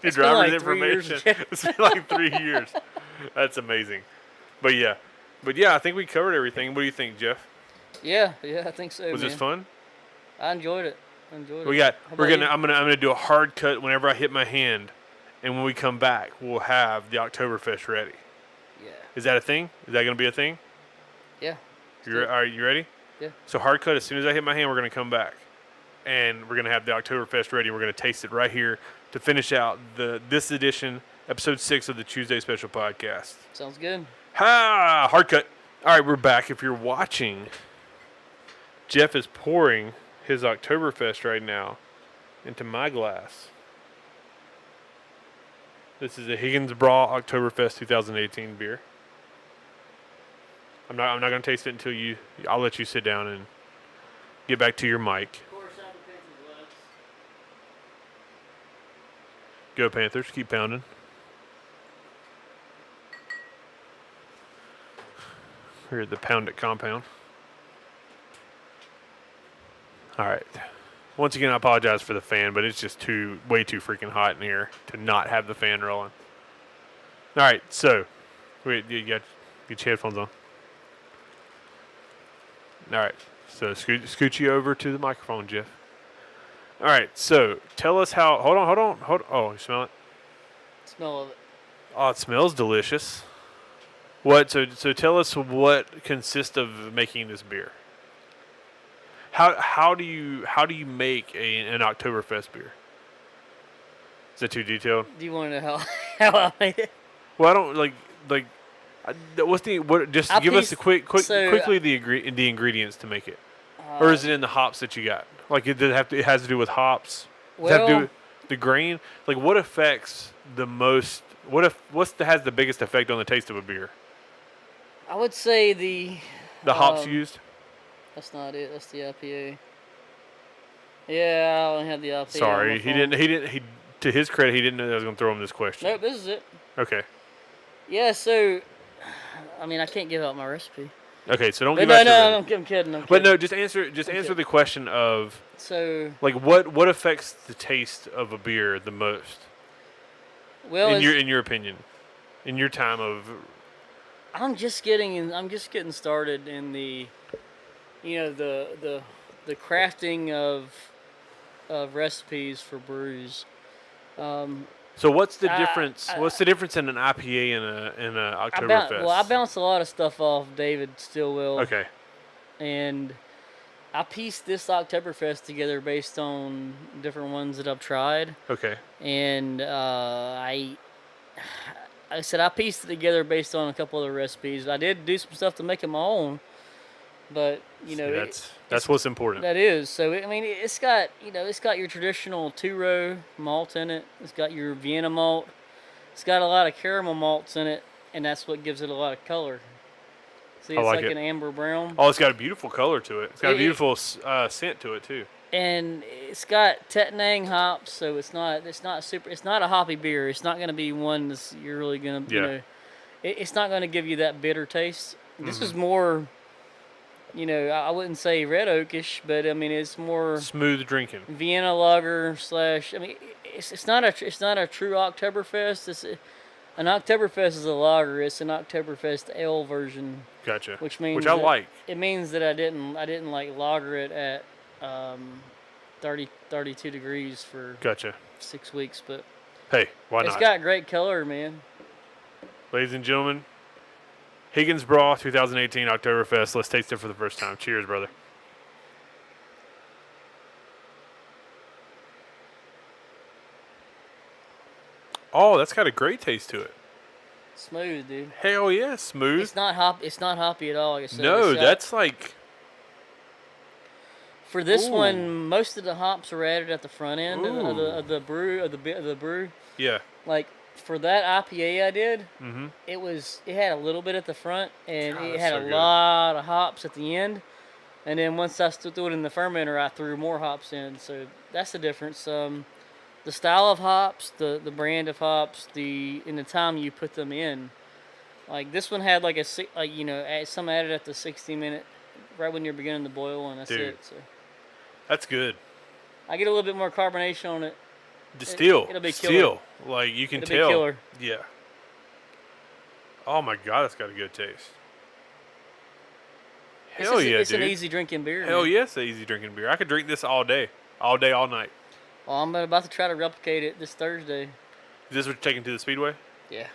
It's been like 3 years, information. Jeff. It's been like 3 years. That's amazing. But yeah, I think we covered everything. What do you think, Jeff? Yeah, I think so. Was man. this fun? I enjoyed it. I'm about gonna do a hard cut whenever I hit my hand, and when we come back, we'll have the Oktoberfest ready. Yeah. Is that a thing? Is that gonna be a thing? Yeah. Are you ready? Yeah. So hard cut. As soon as I hit my hand, we're gonna come back, and we're gonna have the Oktoberfest ready. We're gonna taste it right here to finish out this edition, episode 6 of the Tuesday Special Podcast. Sounds good. Ha! Hard cut. All right, we're back. If you're watching, Jeff is pouring his Oktoberfest right now into my glass. This is a Higgins Braw Oktoberfest 2018 beer. I'm not going to taste it until I'll let you sit down and get back to your mic. Go Panthers, keep pounding. We're at the Pound It compound. All right. Once again, I apologize for the fan, but it's just way too freaking hot in here to not have the fan rolling. All right, so wait, you got get your headphones on. All right, so scoot you over to the microphone, Jeff. All right, so tell us how. Hold on. Oh, you smell it? Smell of it. Oh, it smells delicious. What? So tell us what consists of making this beer. How do you make an Oktoberfest beer? Is that too detailed? Do you want to know how I made it? Well, I don't like. What's the what? Just I give us pieced- a quickly the ingredients to make it, or is it in the hops that you got? Like it has to do with hops. Does it have to do Well- with the grain? Like what affects the most? Has the biggest effect on the taste of a beer? I would say the Hops used. That's not it. That's the IPA. Yeah, I only have the IPA. Sorry, on my he phone. didn't. He to his credit, he didn't know that I was going to throw him this question. Nope, this is it. Okay. Yeah, so I mean, I can't give out my recipe. Okay, so don't But give no, out your. no, I'm kidding. I'm But kidding. no, just answer Okay. the question of So like what affects the taste of a beer the most well, in your opinion, in your time of. I'm just getting started in the, the crafting of recipes for brews. So what's the difference? What's the difference in an IPA and a Oktoberfest? I bounce a lot of stuff off David Stillwell. Okay. And I pieced this Oktoberfest together based on different ones that I've tried. Okay. And I said I pieced it together based on a couple of the recipes. I did do some stuff to make it my own, but that's what's important. that is. So it's got your traditional 2-row malt in it. It's got your Vienna malt. It's got a lot of caramel malts in it, and that's what gives it a lot of color. See, it's like it. an amber brown. Oh, it's got a beautiful color to it. It's got a beautiful scent to it too. And it's got Tettnang hops, so it's not a hoppy beer. It's not going to be one that's you're really going to it's not going to give you that bitter taste. This is more, I wouldn't say red oakish, but it's more Smooth drinking. Vienna lager / it's not a true Oktoberfest. An Oktoberfest is a lager. It's an Oktoberfest ale version. Gotcha. Which means I like. It means that I didn't like lager it at 32 degrees for Gotcha. 6 weeks, but Hey, why not? it's got great color, man. Ladies and gentlemen, Higgins Braw 2018 Oktoberfest. Let's taste it for the first time. Cheers, brother. Oh, that's got a great taste to it. Smooth, dude. Hell yeah, smooth. It's not hoppy at all. Like I said. No, It's got- that's like for this Ooh. one. Most of the hops are added at the front end Ooh. of the brew. yeah. Like for that IPA I did, Mm-hmm. it had a little bit at the front, and God, it that's had so a good. lot of hops at the end. And then once I threw it in the fermenter, I threw more hops in. So that's the difference. The style of hops, the brand of hops, in the time you put them in. Like this one had some added at the 60-minute, right when you're beginning to boil, and that's Dude. it. So That's good. I get a little bit more carbonation on it. Still, it'll be still, killer. like you can It'll be tell. killer. Yeah. Oh my God, that's got a good taste. Hell yeah, it's dude. an easy drinking beer. Hell man. yeah, it's an easy drinking beer. I could drink this all day, all night. Well, I'm about to try to replicate it this Thursday. Is this what you're taking to the Speedway? Yeah,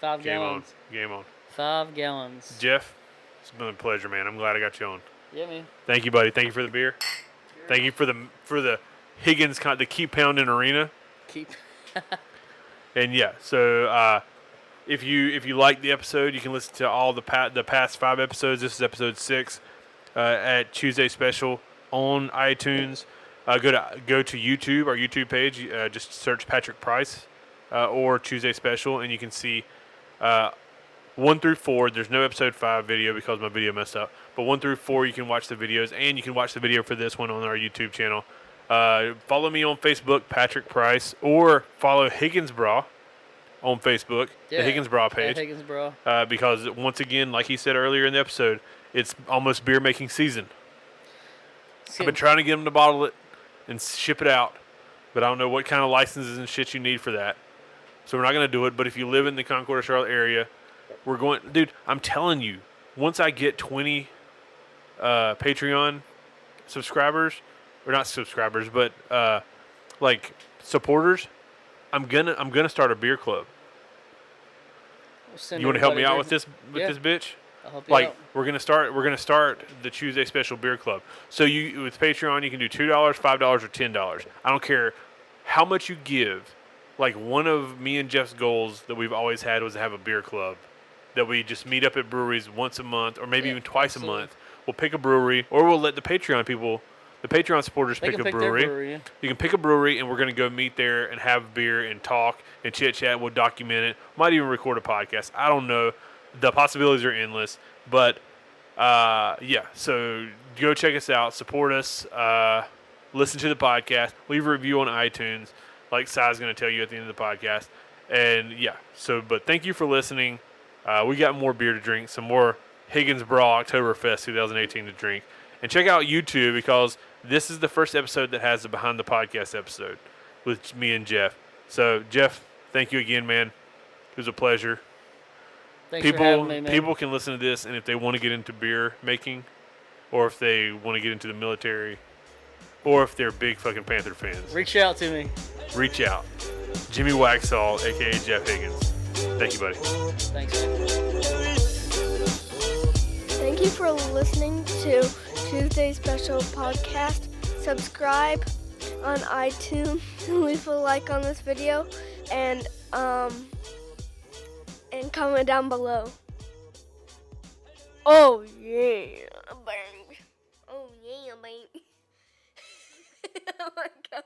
5 Game gallons. on. Game on. 5 gallons. Jeff, it's been a pleasure, man. I'm glad I got you on. Yeah, man. Thank you, buddy. Thank you for the beer. Thank you for the Higgins the Keep Pounding Arena. Keep. And yeah, so if you like the episode, you can listen to all the past 5 episodes. This is episode 6 at Tuesday Special on iTunes. Go to YouTube, our YouTube page. Just search Patrick Price or Tuesday Special, and you can see 1 through 4. There's no episode 5 video because my video messed up. But 1 through 4, you can watch the videos, and you can watch the video for this one on our YouTube channel. Follow me on Facebook, Patrick Price, or follow Higgins Braw on Facebook, the Higgins Braw page. Higgins Braw. Because once again, like he said earlier in the episode, it's almost beer making season. I've been trying to get them to bottle it and ship it out, but I don't know what kind of licenses and shit you need for that. So we're not going to do it. But if you live in the Concord or Charlotte area, we're going. Dude, I'm telling you, once I get 20 Patreon subscribers, or not subscribers, but like supporters, I'm gonna start a beer club. You want to help me out with this this bitch? I'll help you Like out. we're gonna start the Tuesday Special Beer Club. So you with Patreon you can do $2, $5, or $10. I don't care how much you give. Like one of me and Jeff's goals that we've always had was to have a beer club that we just meet up at breweries once a month or maybe even twice absolutely. a month. We'll pick a brewery or we'll let the Patreon people, the Patreon supporters They pick can a pick their brewery. brewery, yeah. You can pick a brewery and we're going to go meet there and have beer and talk and chit chat. We'll document it. Might even record a podcast. I don't know. The possibilities are endless. But yeah, so go check us out. Support us. Listen to the podcast. Leave a review on iTunes, like Si's going to tell you at the end of the podcast. And yeah, but thank you for listening. We got more beer to drink, some more Higgins Braw Oktoberfest 2018 to drink. And check out YouTube because this is the first episode that has the Behind the Podcast episode with me and Jeff. So, Jeff, thank you again, man. It was a pleasure. Thanks for having People me, man. people can listen to this, and if they want to get into beer making, or if they want to get into the military, or if they're big fucking Panther fans, Reach out to me. reach out. Jimmy Waxall, aka Jeff Higgins. Thank you, buddy. Thanks, man. Thank you for listening to Tuesday's special podcast. Subscribe on iTunes, leave a like on this video, and comment down below. Oh yeah, bang. Oh yeah, baby. Oh my god.